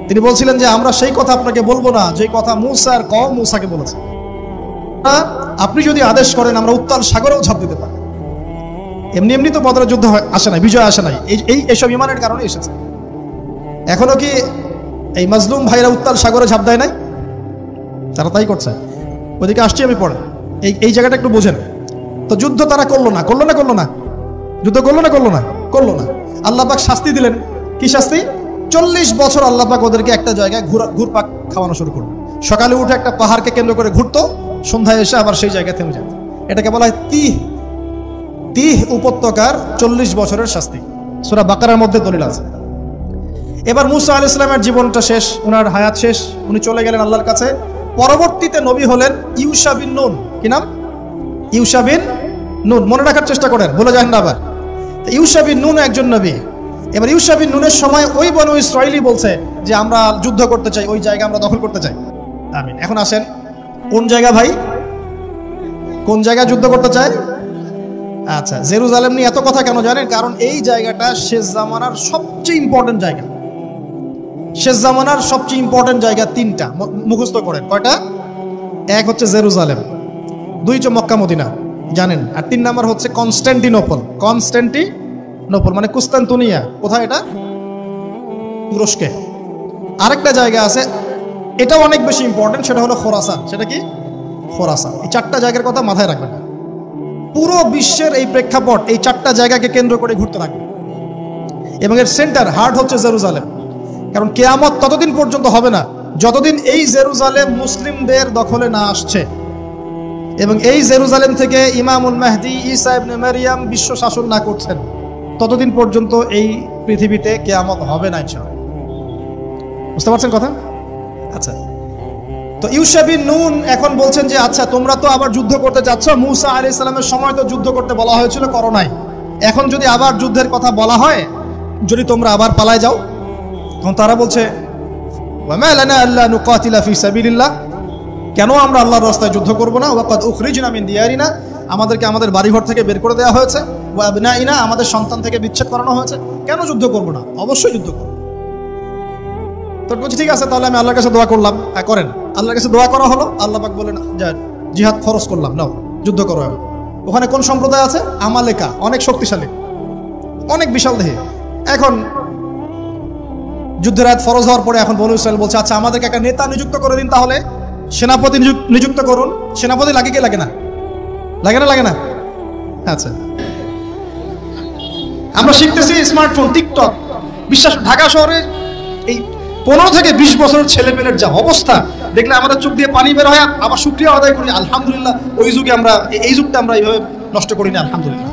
তিনি বলছিলেন যে আমরা সেই কথা আপনাকে বলবো না যে কথা মূসার কওম মূসাকে বলেছে। আপনি যদি আদেশ করেন, আমরা উত্তাল সাগরেও ঝাঁপ দিতে পারি। এমনি এমনি তো বদরের যুদ্ধ আসে নাই, বিজয় আসে নাই, এইসব ইমানের কারণে এসেছে। এখনো কি এই মাজলুম ভাইরা উত্তাল সাগরে ঝাঁপ দেয় নাই? তারা তাই করছে। ওদিকে আসছি আমি পরে, এই জায়গাটা একটু বোঝেন। তো যুদ্ধ তারা করলো না, যুদ্ধ করলো না। করলো না। আল্লাহ পাক শাস্তি দিলেন। কি শাস্তি? 40 বছর আল্লাহ পাক ওদেরকে একটা জায়গায় ঘুরপাক খাওয়ানো শুরু করলো। সকালে উঠে একটা পাহাড়কে কেন্দ্র করে ঘুরতো, সন্ধ্যায় এসে আবার সেই জায়গায় থেমে যেত। এটাকে বলা হয় তিহ উপত্যকার 40 বছরের শাস্তি। সূরা বাকারার মধ্যে দলিল আছে। এবার মুসা আলাইহিস সালামের জীবনটা শেষ, ওনার হায়াত শেষ, উনি চলে গেলেন আল্লাহর কাছে। পরবর্তীতে নবী হলেন ইউশা বিন নুন। কি নাম? ইউশা বিন নুন। মনে রাখার চেষ্টা করেন, ভুলে যান না আবার। ইউশা বিন নুন একজন নবী। এবার ইউশা বিন নুনের সময় ওই বনু ইসরাঈলী বলছে যে আমরা যুদ্ধ করতে চাই, ওই জায়গা আমরা দখল করতে চাই। আমিন। এখন আসেন, কোন জায়গা ভাই? কোন জায়গা যুদ্ধ করতে চায়? আচ্ছা, জেরুজালেম নিয়ে এত কথা কেন জানেন? কারণ এই জায়গাটা শেষ জামানার সবচেয়ে ইম্পর্টেন্ট জায়গা। শেষ জামানার সবচেয়ে ইম্পর্টেন্ট জায়গা তিনটা, মুখস্থ করেন। কয়টা? এক হচ্ছে জেরুজালেম, দুই হচ্ছে মক্কা মদিনা, জানেন, আর 3 নাম্বার হচ্ছে কনস্ট্যান্টিনোপল। কনস্ট্যান্টিনোপল মানে কুস্তান্তনিয়া। কোথায় এটা? তুরস্কে। আরেকটা জায়গা আছে, এটাও অনেক বেশি ইম্পর্টেন্ট, সেটা হলো খোরাসান। সেটা কি? খোরাসান। এই 4টা জায়গার কথা মাথায় রাখবেন। পুরো বিশ্বের এই প্রেক্ষাপট এই 4টা জায়গাকে কেন্দ্র করে ঘুরতে থাকবে, এবং এর সেন্টার হার্ট হচ্ছে জেরুজালেম। কারণ কিয়ামত ততদিন পর্যন্ত হবে না যতদিন এই জেরুজালেম মুসলিমদের দখলে না আসছে, এবং এই জেরুজালেম থেকে ইমামুল মাহদি ঈসা ইবনে মারইয়াম বিশ্ব শাসন না করছেন, ততদিন পর্যন্ত এই পৃথিবীতে কিয়ামত হবে না ইনশাআল্লাহ। বুঝতে পারছেন কথা? আচ্ছা, তো ইউশা বিন নুন এখন বলছেন যে আচ্ছা, তোমরা তো আবার যুদ্ধ করতে যাচ্ছ, মুসা আলাইহিস সালামের সময় তো যুদ্ধ করতে বলা হয়েছিল, করো নাই। এখন যদি আবার যুদ্ধের কথা বলা হয়, যদি তোমরা আবার পালায় যাও, তখন তারা বলছে ওয়া মা লানা আল্লা নুকাতিলা ফি সাবিলিল্লাহ, কেন আমরা আল্লাহর রাস্তায় যুদ্ধ করব না? ওয়াকাদ উখরিজনা মিন দিয়ারিনা, আমাদেরকে আমাদের বাড়িঘর থেকে বের করে দেওয়া হয়েছে, ওয়া আবনাইনা, আমাদের সন্তান থেকে বিচ্ছেদ করানো হয়েছে, কেন যুদ্ধ করব না? অবশ্যই যুদ্ধ করব। তো বলছি ঠিক আছে, তাহলে আমি আল্লাহর কাছে দোয়া করলাম। হ্যাঁ করেন। আল্লাহর কাছে দোয়া করা হলো, আল্লাহ পাক বলেন যা জিহাদ ফরজ করলাম, নাও যুদ্ধ করো। ওখানে কোন সম্প্রদায় আছে? আমালেকা, অনেক শক্তিশালী, অনেক বিশাল দেহে। এখন যুদ্ধের আয়াত ফরজ হওয়ার পরে এখন বনু ইসরাঈল বলছে আচ্ছা, আমাদেরকে একটা নেতা নিযুক্ত করে দিন, তাহলে সেনাপতি নিযুক্ত করুন। সেনাপতি লাগে কি লাগে না? লাগে না? লাগে না? আচ্ছা, আমরা শিখতেছি স্মার্টফোন, টিকটক, বিশ্বাস ঢাকা শহরে এই 15 থেকে 20 বছরের ছেলেমেয়ের যা অবস্থা দেখলে আমাদের চোখ দিয়ে পানি বের হয়। আবার শুকরিয়া আদায় করি, আলহামদুলিল্লাহ ওই যুগে আমরা, এই যুগটা আমরা এইভাবে নষ্ট করি না, আলহামদুলিল্লাহ।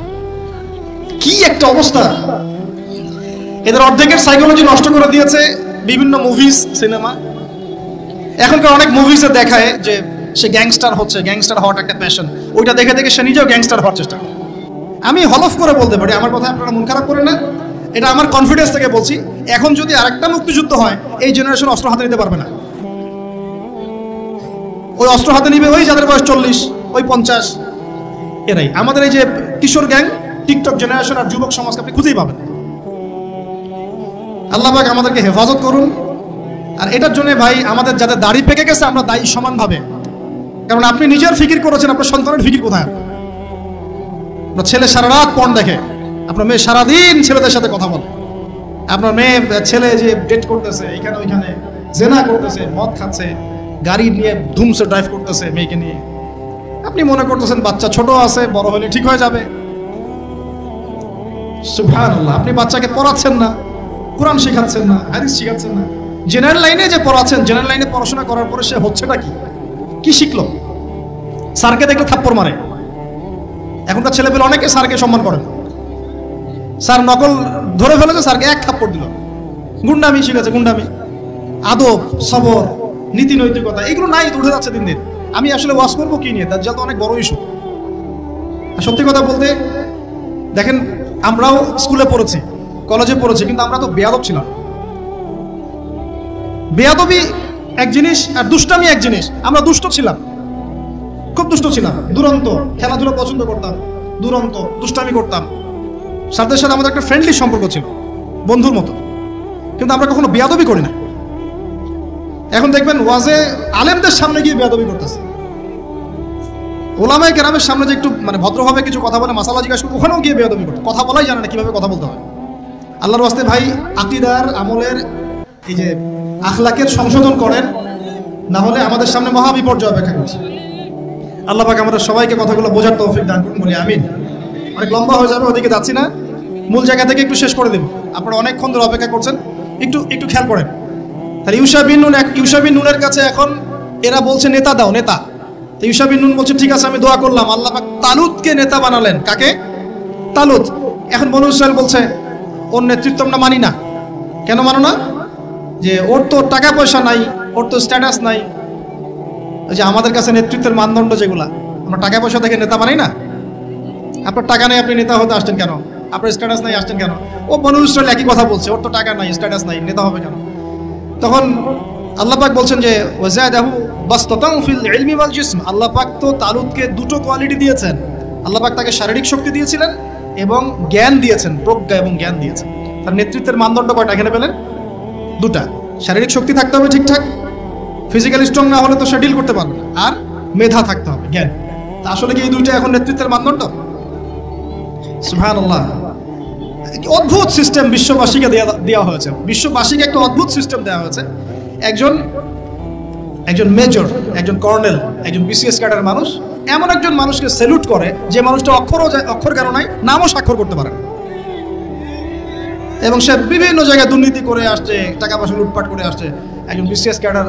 কি একটা অবস্থা! এদের অর্ধেকের সাইকোলজি নষ্ট করে দিয়েছে বিভিন্ন মুভিজ, সিনেমা। এখনকার অনেক মুভিজে দেখায় যে সে গ্যাংস্টার হচ্ছে, গ্যাংস্টার হওয়াটা একটা প্যাশন। ওইটা দেখে দেখে সে নিজেও গ্যাংস্টার হওয়ার চেষ্টা করে। আমি হলফ করে বলতে পারি, আমার কথা আপনারা মন খারাপ করেন না, এটা আমার কনফিডেন্স থেকে বলছি, এখন যদি আরেকটা মুক্তিযুদ্ধ হয়, এই জেনারেশন অস্ত্র হাতে নিতে পারবে না। ওই অস্ত্র হাতে নিবে ওই যাদের বয়স 40, ওই 50, এরাই। আমাদের এই যে কিশোর গ্যাং, টিকটক জেনারেশন আর যুবক সমাজকে আপনি খুঁজেই পাবেন। আল্লাহ পাক আমাদেরকে হেফাজত করুন। আর এটার জন্য ভাই, আমাদের যাদের দাড়ি পেকে গেছে আমরা দায়ী সমানভাবে। কারণ আপনি নিজের ফিকির করেছেন, আপনার সন্তানের ফিকির কোথায়? আপনার ছেলে সারা রাত পর্ন দেখে, আপনার মেয়ে সারাদিন ছেলেদের সাথে কথা বলে, আপনার ছেলে যে ডেট করতেছে এখানে ওইখানে, জেনা করতেছে, মদ খাচ্ছে, গাড়ি নিয়ে ধুমসে ড্রাইভ করতেছে মেয়েকে নিয়ে। আপনি মনে করতেছেন বাচ্চা ছোট আছে, বড় হলে ঠিক হয়ে যাবে। সুবহানাল্লাহ। আপনি বাচ্চাকে পড়াচ্ছেন না, কোরআন শেখাচ্ছেন না, হাদিস শেখাচ্ছেন না। জেনারেল লাইনে যে পড়াচ্ছেন, জেনারেল লাইনে পড়াশোনা করার পরে সে হচ্ছেটা কি শিখলো? স্যারকে দেখলে থাপ্পড় মারে। এখনকার ছেলেপেলে অনেকে স্যারকে সম্মান করেন। স্যার নকল ধরে ফেলেছে, স্যারকে এক থাপ্পড় দিল। গুন্ডামি শিখেছে, গুন্ডামি, আদব, সবর, নীতি নৈতিকতা, এগুলো নাই, উঠে যাচ্ছে দিন দিন। আমি আসলে ওয়াজ করবো কি নিয়ে? দাজ্জাল তো অনেক বড় ইস্যু। সত্যি কথা বলতে দেখেন, আমরাও স্কুলে পড়েছি, কলেজে পড়েছি, কিন্তু আমরা তো বেয়াদব ছিলাম। বেয়াদবি এক জিনিস আর দুষ্টামি এক জিনিস। আমরা দুষ্ট ছিলাম, খুব দুষ্ট ছিলাম, দুরন্ত, খেলাধুলা পছন্দ করতাম, দুরন্ত, দুষ্টামি করতাম। স্যারদের সাথে আমাদের একটা ফ্রেন্ডলি সম্পর্ক ছিল, বন্ধুর মতো, কিন্তু আমরা কখনো বেয়াদবি করি না। এখন দেখবেন ওয়াজে আলেমদের সামনে গিয়ে বেয়াদবি করতেছে, ওলামায়ে কেরামের সামনে যে একটু মানে ভদ্রভাবে কিছু কথা বলে, মাসালা জিজ্ঞাসা করে, ওখানেও গিয়ে বেয়াদবি করতে, কথা বলাই জানে না কিভাবে কথা বলতে হয়। আল্লাহর ওয়াস্তে ভাই, আকীদার আমলের এই যে আখলাকের সংশোধন করেন, না হলে আমাদের সামনে মহা বিপর্যয় অপেক্ষা করছে। আল্লাহ পাক আমাদের সবাইকে কথাগুলো বোঝার তৌফিক দান করুন, বলি আমিন। অনেক লম্বা হয়ে যাবে, ওদিকে যাচ্ছি না। মূল জায়গা থেকে একটু শেষ করে দেব, আপনারা অনেকক্ষণ ধরে অপেক্ষা করছেন, একটু একটু খেয়াল করেন। তাহলে ইউশা বিন নুনের কাছে এখন এরা বলছে নেতা দাও, নেতা। তো ইউশা বিন নুন বলছে ঠিক আছে আমি দোয়া করলাম, আল্লাহ পাক তালুতকে নেতা বানালেন। কাকে? তালুত। এখন বনু ইসরাইল বলছে ওর নেতৃত্ব আমরা মানি না। কেন মানো না? যে ওর তো টাকা পয়সা নাই, ওর তো স্ট্যাটাস নাই। যে আমাদের কাছে নেতৃত্বের মানদণ্ড যেগুলা, আমরা টাকা পয়সা দেখে নেতা মানি না। আপনার টাকা নেই, আপনি নেতা হতে আসছেন কেন? আপনার স্ট্যাটাস নাই, আসছেন কেন? ও বনু ইসরাইল একই কথা বলছে, ওর তো টাকা নাই, স্ট্যাটাস নাই, নেতা হবে কেন? তখন আল্লাহ পাক বলছেন যে ওয়াজাদাহু বাসতাতান ফিল ইলমি ওয়াল জিসম। আল্লাহ পাক তো তালুতকে দুটো কোয়ালিটি দিয়েছেন। আল্লাহ পাক তাকে শারীরিক শক্তি দিয়েছিলেন এবং জ্ঞান দিয়েছেন, প্রজ্ঞা এবং জ্ঞান দিয়েছেন। তার নেতৃত্বের মানদণ্ড কয়টা এখানে পেলেন? দুটা। শারীরিক শক্তি থাকতে হবে ঠিকঠাক, ফিজিক্যালি স্ট্রং না হলে তো সে ডিল করতে পারবে না, আর মেধা থাকতে হবে, জ্ঞান। তা আসলে কি এই দুইটা এখন নেতৃত্বের মানদণ্ড? সুবহানাল্লাহ। অদ্ভুত সিস্টেম বিশ্ববাসীকে দেওয়া হয়েছে, বিশ্ববাসীকে একটা অদ্ভুত সিস্টেম দেওয়া হয়েছে। একজন মেজর, একজন কর্নেল, একজন বিসিএস ক্যাডার মানুষ এমন একজন মানুষকে স্যালুট করে যে মানুষটা অক্ষর জ্ঞান নাই, নামও স্বাক্ষর করতে পারে না, এবং সে বিভিন্ন জায়গায় দুর্নীতি করে আসছে, টাকা পয়সা লুটপাট করে আসছে। একজন বিসিএস ক্যাডার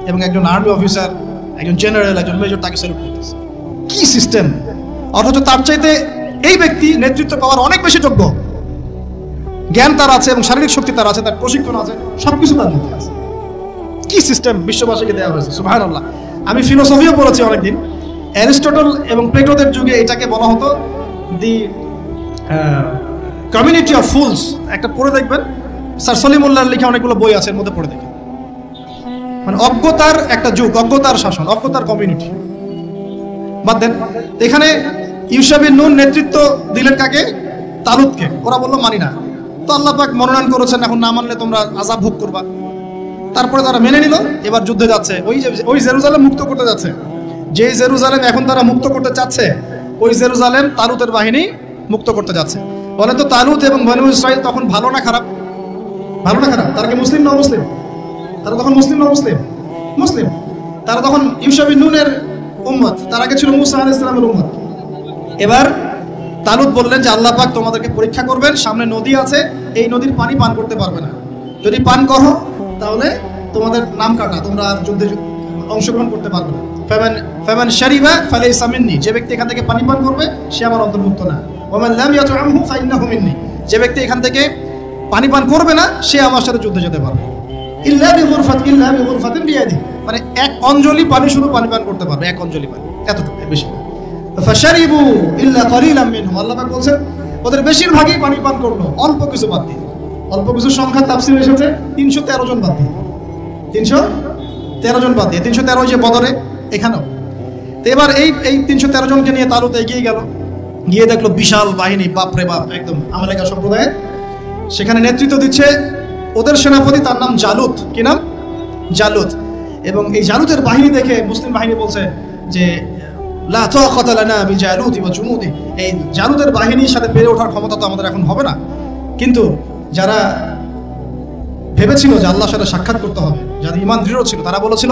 এবং একজন আর্মি অফিসার, একজন জেনারেল, একজন মেজর তাকে স্যালুট করতেছে। কি সিস্টেম! অথচ তার চাইতে এই ব্যক্তি নেতৃত্ব পাওয়ার অনেক বেশি যোগ্য। জ্ঞান তার আছে এবং শারীরিক শক্তি তার আছে, তার প্রশিক্ষণ আছে, সবকিছু তার মধ্যে আছে। কি সিস্টেম বিশ্ববাসীকে দেওয়া হয়েছে! সুবহানাল্লাহ। আমি ফিলোসফিও পড়েছি অনেকদিন। অ্যারিস্টটল এবং প্লেটোদের যুগে এটাকে বলা হতো দি কমিউনিটি অফ ফুলস। একটা পড়ে দেখবেন, স্যার সলিমুল্লাহর লেখা অনেকগুলো বই আছে, এর মধ্যে পড়ে দেখেন। মানে অজ্ঞতার একটা যুগ, অজ্ঞতার শাসন, অজ্ঞতার কমিউনিটি। বাদ দেন, এখানে ইউশা বিন নুন নেতৃত্ব দিলেন কাকে? তালুতকে। ওরা বললো মানি না। তো আল্লাহ পাক মনোনয়ন করেছেন, এখন না মানলে তোমরা আযাব ভোগ করবা। তারপরে তারা মেনে নিল, এবার যুদ্ধে যাচ্ছে। ওই জেরুজালেম মুক্ত করতে যাচ্ছে। যে জেরুজালেম এখন তারা মুক্ত করতে চাচ্ছে, ওই জেরুজালেম তালুতের বাহিনী মুক্ত করতে যাচ্ছে। বলে তো তালুত এবং বনু ইসরাইল তখন ভালো না খারাপ? ভালো না খারাপ? তারা কি মুসলিম না মুসলিম? তারা তখন মুসলিম না মুসলিম? মুসলিম। তারা তখন ইউশা বিন নুনের উম্মত, তার আগে ছিল মূসা আলাইহিস সালামের উম্মত। এবার তালুত বললেন যে আল্লাহ পাক তোমাদেরকে পরীক্ষা করবেন, সামনে নদী আছে, এই নদীর পানি পান করতে পারবে না। যদি পান করো তাহলে তোমাদের নাম কাটা, তোমরা আর যুদ্ধে অংশগ্রহণ করতে পারবে না। ফামান শারিবা ফালাইসা মিন্নি। যে ব্যক্তি এখান থেকে পানি পান করবে সে আমার অন্তর্ভুক্ত না। ওয়ামান লাম ইয়াতআমহু ফাইন্নাহু মিন্নি। যে ব্যক্তি এখান থেকে পানি পান করবে না সে আমার সাথে যুদ্ধে যেতে পারবে। ইল্লা বিগুরফাতিন বিয়াদি। মানে এক অঞ্জলি পানি শুধু পানি পান করতে পারবে, এক অঞ্জলি পানি, এতটুকু, বেশি না। ফাশারিবু ইল্লা কালিলাম মিনহুম। আল্লাহ পাক বলেন ওদের বেশিরভাগই পানি পান করলো, অল্প কিছু বাদ দিয়ে। অল্প কিছু সংখ্যা তাফসীরে এসেছে 313 জন বাদ দিয়ে। 313 জন বাদ দিয়ে, 313 যে বদরে, এখানেও। তো এবার এই 313 জনকে নিয়ে তালুত এগিয়ে গেল, গিয়ে দেখলো বিশাল বাহিনী, বাপরে বাপ, একদম আমালেকা সম্প্রদায়ের। সেখানে নেতৃত্ব দিচ্ছে ওদের সেনাপতি, তার নাম জালুত। কি নাম? জালুত। এবং এই জালুতের বাহিনী দেখে মুসলিম বাহিনী বলছে যে লা তাকাতা লানা বিজালুতি ওয়া জুনুদি। এই জালুতের বাহিনীর সাথে পেরে ওঠার ক্ষমতা তো আমাদের এখন হবে না। কিন্তু যারা ভেবেছিল যে আল্লাহর সাথে সাক্ষাৎ করতে হবে, যাদের ঈমান দৃঢ় ছিল, তারা বলেছিল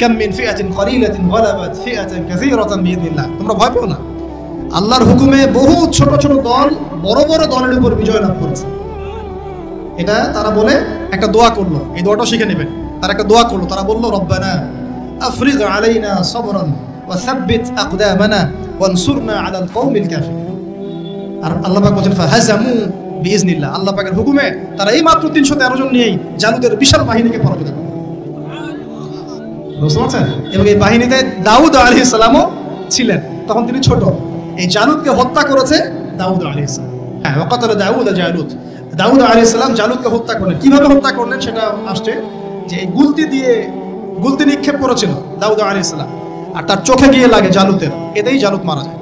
কাম মিন ফিআতিন কলিলাতিন গালাবাত ফিআতান কাসীরাতান বিইذنিল্লাহ। তোমরা ভয় পেও না, আল্লাহর হুকুমে বহু ছোট ছোট দল বড় বড় দলের উপর বিজয় লাভ করেছে। এটা তারা বলে একটা দোয়া করলো, এই দোয়াটা শিখে নেবেন। তারা একটা দোয়া করলো, তারা বলল রব্বানা আফরিগ আলাইনা সাবরান ওয়া সাব্বিত আকদামানা ওয়ানসুরনা আলাল কওমিল কাফিরিন। আর আল্লাহ পাক বলেন ফাহাজামু বিইذনিল্লাহ। আল্লাহ পাকের হুকুমে তারা এই মাত্র 313 জন নিয়েই জালুতের বিশাল বাহিনীকে পরাজিত করে। বুঝতে পারছেন? এবং এই বাহিনীতে দাউদ আলাইহিস সালামও ছিলেন, তখন তিনি ছোট। এই জালুতকে হত্যা করেছে দাউদ আলাইহিস সালাম। হ্যাঁ, ওয়াকাতালা দাউদ জালুত। দাউদ আলাইহিস সালাম জালুতকে হত্যা করলেন। কিভাবে হত্যা করলেন সেটা আসছে যে গুলতি নিক্ষেপ করেছিল দাউদ আলাইহিস সালাম, আর তার চোখে গিয়ে লাগে জালুতের, এতেই জালুত মারা যায়।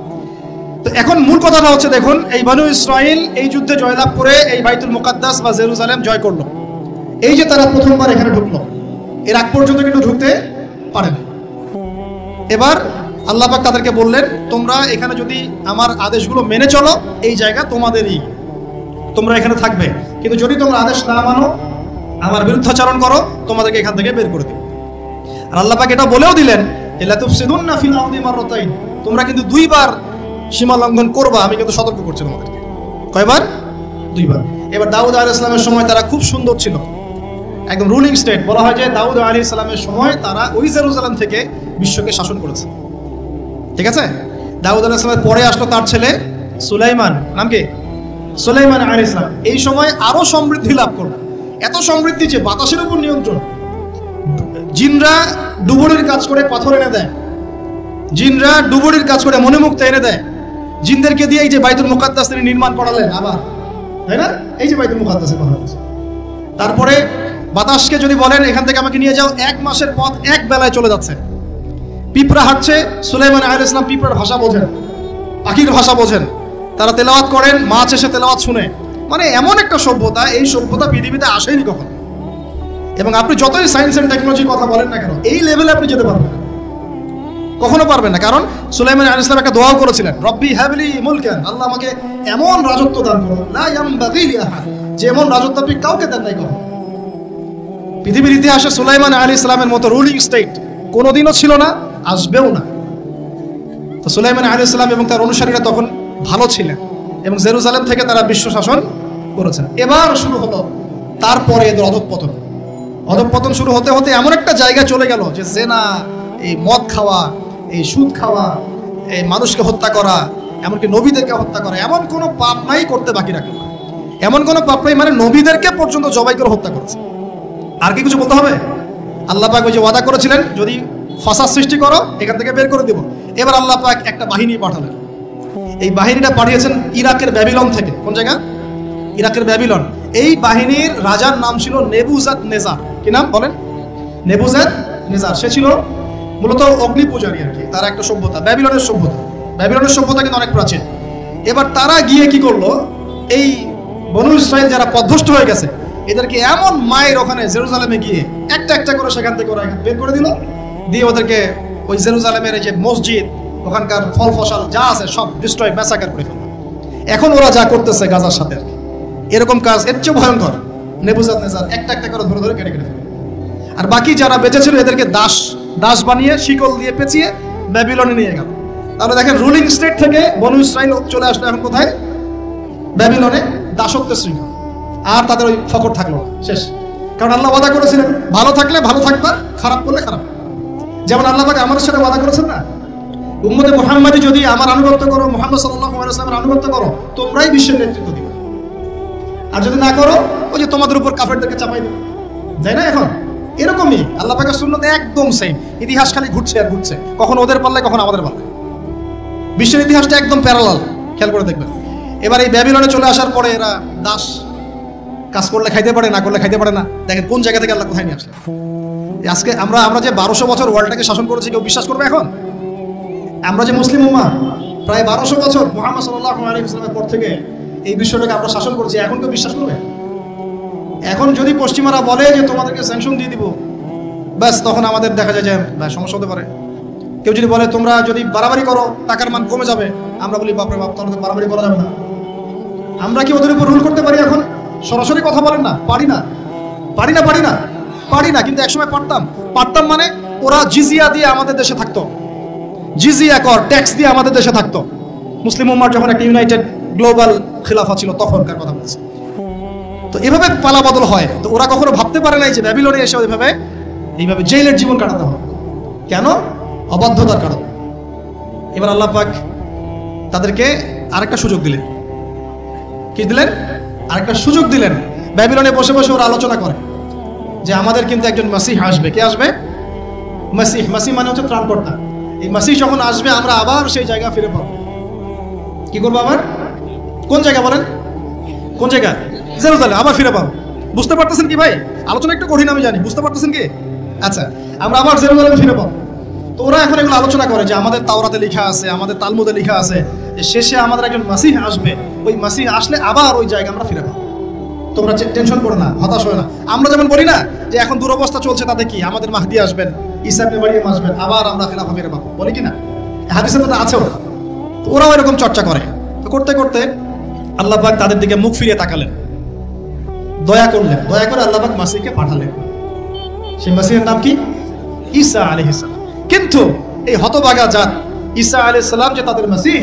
তো এখন মূল কথাটা হচ্ছে, দেখুন এই বনু ইসরাইল এই যুদ্ধে জয়লাভ করে এই বাইতুল মুকাদ্দাস বা জেরুজালেম জয় করলো। এই যে তারা প্রথমবার এখানে ঢুকলো, এর আগ পর্যন্ত কিন্তু ঢুকতে পারে না। এবার আল্লাহ পাক তাদেরকে বললেন তোমরা এখানে যদি আমার আদেশগুলো মেনে চলো, এই জায়গা তোমাদেরই, তোমরা এখানে থাকবে। কিন্তু যদি তোমরা আদেশ না মানো, আমার বিরুদ্ধাচরণ করো, তোমাদেরকে এখান থেকে বের করে দেব। আর আল্লাহ পাক এটা বলেও দিলেন লা তুফসিদুন্না ফিল আরদি মাররাতাইন। তোমরা কিন্তু দুইবার সীমা লঙ্ঘন করবা, আমি কিন্তু সতর্ক করছি তোমাদেরকে। কয়বার? 2 বার। এবার দাউদ আলাইহিস সালামের সময় তারা খুব সুন্দর ছিল, একদম রুলিং স্টেট। বলা হয় যে দাউদ আলাইহিস সালামের সময় তারা ওই জেরুজালেম থেকে বিশ্বকে শাসন করেছে। ঠিক আছে, দাউদ আলাইহিস সালামের পরে আসলো তার ছেলে সুলাইমান, নাম কি? সুলাইমান আলাইহিস সালাম। এই সময় আরো সমৃদ্ধি লাভ করলো, এত সমৃদ্ধি যে বাতাসের উপর নিয়ন্ত্রণ। জিনরা ডুবুরির কাজ করে পাথর এনে দেয়, জিনরা ডুবুরির কাজ করে মণিমুক্তা এনে দেয়। জিনদেরকে দিয়ে এই যে বাইতুল মুকাদ্দাস তিনি নির্মাণ করালেন আবার, তাই না? এই যে বাইতুল মুকাদ্দাসের কথা বলছে। তারপরে বাতাসকে যদি বলেন এখান থেকে আমাকে নিয়ে যাও, 1 মাসের পথ 1 বেলায় চলে যাচ্ছে। পিঁপড়া হাঁটছে, সুলাইমান আলাইহিস সালাম পিঁপড়ার ভাষা বোঝেন, পাখির ভাষা বোঝেন। তারা তেলাওয়াত করেন, মাছ এসে তেলাওয়াত শুনে। মানে এমন একটা সভ্যতা, এই সভ্যতা পৃথিবীতে আসেনি কখনো। এবং আপনি যতই সায়েন্স এন্ড টেকনোলজির কথা বলেন না কেন, এই লেভেলে আপনি যেতে পারবেন না, কখনো পারবেন না। কারণ সুলাইমান আলাইহিস সালাম একটা দোয়াও করেছিলেন, রব্বি হাবলি মুলকান, আল্লাহ আমাকে এমন রাজত্ব দান করুন, লা ইয়ামবাগি লি আহাদ, যে এমন রাজত্ব আপনি কাউকে দেন নাই কখনো। পৃথিবীর ইতিহাসে সুলাইমান আলাইহিস সালামের মতো রুলিং স্টেট কোনোদিনও ছিল না, আসবেও না। তো সুলাইমান আলাইহিস সালাম এবং তার অনুসারীরা তখন ভালো ছিলেন এবং জেরুজালেম থেকে তারা বিশ্ব শাসন করেছেন। এবার শুরু হলো তারপরে এদের অধঃপতন। অধঃপতন শুরু হতে হতে এমন একটা জায়গায় চলে গেল যে জেনা, এই মদ খাওয়া, এই সুদ খাওয়া, এই মানুষকে হত্যা করা, এমনকি নবীদেরকে হত্যা করা, এমন কোনো পাপ নাই করতে বাকি রাখলো না। এমন কোনো পাপ নাই মানে নবীদেরকে পর্যন্ত জবাই করে হত্যা করেছে। আর কি কিছু বলতে হবে? আল্লাহ পাক ওই যে ওয়াদা করেছিলেন, যদি ফাসাদ সৃষ্টি করো এখান থেকে বের করে দিব। এবার আল্লাহ পাক একটা বাহিনী পাঠালেন। এই বাহিনীটা পাঠিয়েছেন ইরাকের ব্যাবিলন থেকে। কোন জায়গা? ইরাকের ব্যাবিলন। এই বাহিনীর রাজার নাম ছিল নেবুজাদ নেজার। কি নাম বলেন? নেবুজাদ নেজার। সে ছিল মূলত অগ্নি পূজারী আর কি। তার একটা সভ্যতা, ব্যাবিলনের সভ্যতা। ব্যাবিলনের সভ্যতা কিন্তু অনেক প্রাচীন। এবার তারা গিয়ে কি করলো, এই বনু ইসরাইল যারা পথভ্রষ্ট হয়ে গেছে এদেরকে এমন মায়ের ওখানে জেরুজালেমে গিয়ে একটা একটা করে সেখান থেকে ওরা বের করে দিল, দিয়ে ওদেরকে ওই জেরুজালেমের যে মসজিদ, ওখানকার ফল ফসল যা আছে সব ডিস্ট্রয়, ম্যাসাকার করে ফেলল। এখন ওরা যা করতেছে গাজার সাথে এরকম কাজ এর চেয়ে ভয়ঙ্কর। নেবুজাদ নেজার একটা একটা করে ধরে ধরে কেটে কেটে ফেলল। আর বাকি যারা বেঁচে ছিল এদেরকে দাস দাস বানিয়ে শিকল দিয়ে পেঁচিয়ে ব্যাবিলনে নিয়ে গেল। তাহলে দেখেন, রুলিং স্টেট থেকে বনু ইসরাইল চলে আসলো এখন কোথায়? ব্যাবিলনে, দাসত্বের শৃঙ্খল। আর তাদের ওই ফকর থাকলো না, শেষ। কারণ আল্লাহ ওয়াদা করেছিলেন, ভালো থাকলে ভালো থাকবা, খারাপ করলে খারাপ। যেমন আল্লাহ পাক আমাদের সাথে ওয়াদা করেছেন না, উম্মতে মুহাম্মাদি যদি আমার আনুগত্য করো, মুহাম্মদ সাল্লাল্লাহু আলাইহি ওয়াসাল্লামের আনুগত্য করো, তোমরাই বিশ্বের নেতৃত্ব দিবে। আর যদি না করো, ওই যে তোমাদের উপর কাফেরদেরকে চাপাই দেবে, তাই না? এখন এরকমই আল্লাহ পাকের সুন্নাত একদম সেম। ইতিহাস খালি ঘুরছে আর ঘুরছে, কখন ওদের পাল্লায় কখন আমাদের পাল্লায়। বিশ্বের ইতিহাসটা একদম প্যারালাল, খেয়াল করে দেখবেন। এবার এই ব্যাবিলনে চলে আসার পরে এরা দাস, কাজ করলে খাইতে পারে, না করলে খাইতে পারে না। দেখেন কোন জায়গা থেকে আল্লাহ কোথায় নিয়ে আসলে। আজকে আমরা যে 1200 বছর ওয়ার্ল্ডটাকে শাসন করেছি, কেউ বিশ্বাস করবে এখন? আমরা যে মুসলিম উম্মাহ, প্রায় 1200 বছর মুহাম্মদ সাল্লাল্লাহু আলাইহি ওয়াসাল্লামের পর থেকে এই বিশ্বটাকে আমরা শাসন করছি, এখন কেউ বিশ্বাস করবে? এখন যদি পশ্চিমারা বলে যে তোমাদেরকে স্যাংশন দিয়ে দিব, ব্যাস তখন আমাদের দেখা যায় যে সমস্যা হতে পারে। কেউ যদি বলে তোমরা যদি বাড়াবাড়ি করো টাকার মান কমে যাবে, আমরা বলি বাপরে বাপ, তাহলে তো বাড়াবাড়ি করা যাবে না। আমরা কি ওদের উপর রুল করতে পারি? এখন সরাসরি কথা বলেন না, পারি না, পারি না, পারি না, পারি না। কিন্তু একসময় পারতাম মানে ওরা জিজিয়া দিয়ে আমাদের দেশে থাকতো, জিজিয়া কর, ট্যাক্স দিয়ে আমাদের দেশে থাকতো। মুসলিম উম্মার যখন একটা ইউনাইটেড গ্লোবাল খিলাফা ছিল তখনকার কথা বলছি। তো এভাবে পালা বদল হয়। তো ওরা কখনো ভাবতে পারে নাই যে ব্যাবিলনে এসে এইভাবে জেলের জীবন কাটাতে হবে। কেন? অবাধ্যতার কারণে। এবার আল্লাহ পাক তাদেরকে আরেকটা সুযোগ দিলেন। কি দিলেন? আরেকটা সুযোগ দিলেন। ব্যাবিলনে বসে বসে ওরা আলোচনা করে যে আমাদের কিন্তু একজন মাসিহ আসবে। কে আসবে? মাসিহ। মাসিহ মানে হচ্ছে ত্রাণকর্তা। এই মাসিহ যখন আসবে আমরা আবার সেই জায়গা ফিরে পাবো। কি করবো আবার? কোন জায়গা বলেন? কোন জায়গা? জেরুজালেম। আবার ফিরে পাবো। বুঝতে পারতেছেন কি ভাই? আলোচনা একটু কঠিন আমি জানি, বুঝতে পারতেছেন কি? আচ্ছা, আমরা আবার জেরুজালেমে ফিরে পাবো। তো ওরা এখন এগুলো আলোচনা করে যে আমাদের তাওরাতে লেখা আছে, আমাদের তালমুদে লেখা আছে যে শেষে আমাদের একজন মাসিহ আসবে, ওই মাসিহ আসলে আবার ওই জায়গা আমরা ফিরে পাবো। তোমরা টেনশন করো না, হতাশ হয় না। আমরা যেমন বলি না যে এখন দুরবস্থা চলছে, তাতে কি আমাদের মাহদি আসবেন, ঈসা ইবনে মারইয়াম আসবেন, আবার আমরা খেলাফা ফিরে পাবো, বলি কি না? হাদিসে তো আছেও। তো ওরাও এরকম চর্চা করে। তো করতে করতে আল্লাহ পাক তাদের দিকে মুখ ফিরিয়ে তাকালেন, দয়া করলেন, দয়া করে আল্লাহ পাক মাসিহকে পাঠালেন। সেই মাসিহের নাম কি? ঈসা আলাইহিস সালাম। কিন্তু এই হতভাগা জাত ঈসা আলাইহিস সালাম যে তাদের মাসিহ,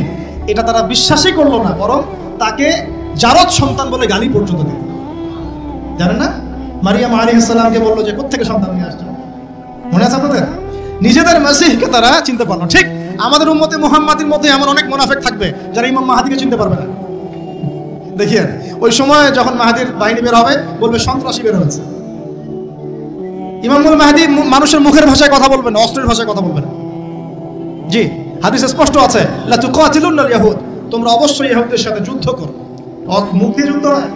এটা তারা বিশ্বাসই করলো না, বরং তাকে জারদ সন্তান বলে গালি পর্যন্ত দিত। জানেন না, মারিয়াম আলাইহিস সালামকে বললো যে কোত্থেকে সন্তান নিয়ে আসছো, মনে আছে আপনাদের? নিজেদের মাসিহকে তারা চিনতে পারলো। ঠিক আমাদের উম্মতে মুহাম্মাদের মধ্যে এমন অনেক মুনাফিক থাকবে যারা ইমাম মাহাদিকে চিনতে পারবে না। দেখিয়েন ওই সময় যখন মাহাদির বাহিনী বের হবে বলবে সন্ত্রাসী বের হয়েছে। ইমামুল মাহদি মানুষের মুখের ভাষায় কথা বলবেন না, অস্ত্রের ভাষায় কথা বলবেন। জি, হাদিসে স্পষ্ট আছে, লা তুকাতিলুনাল ইয়াহুদ, তোমরা অবশ্যই ইহুদদের সাথে যুদ্ধ করো। মুখ দিয়ে যুদ্ধ নয়।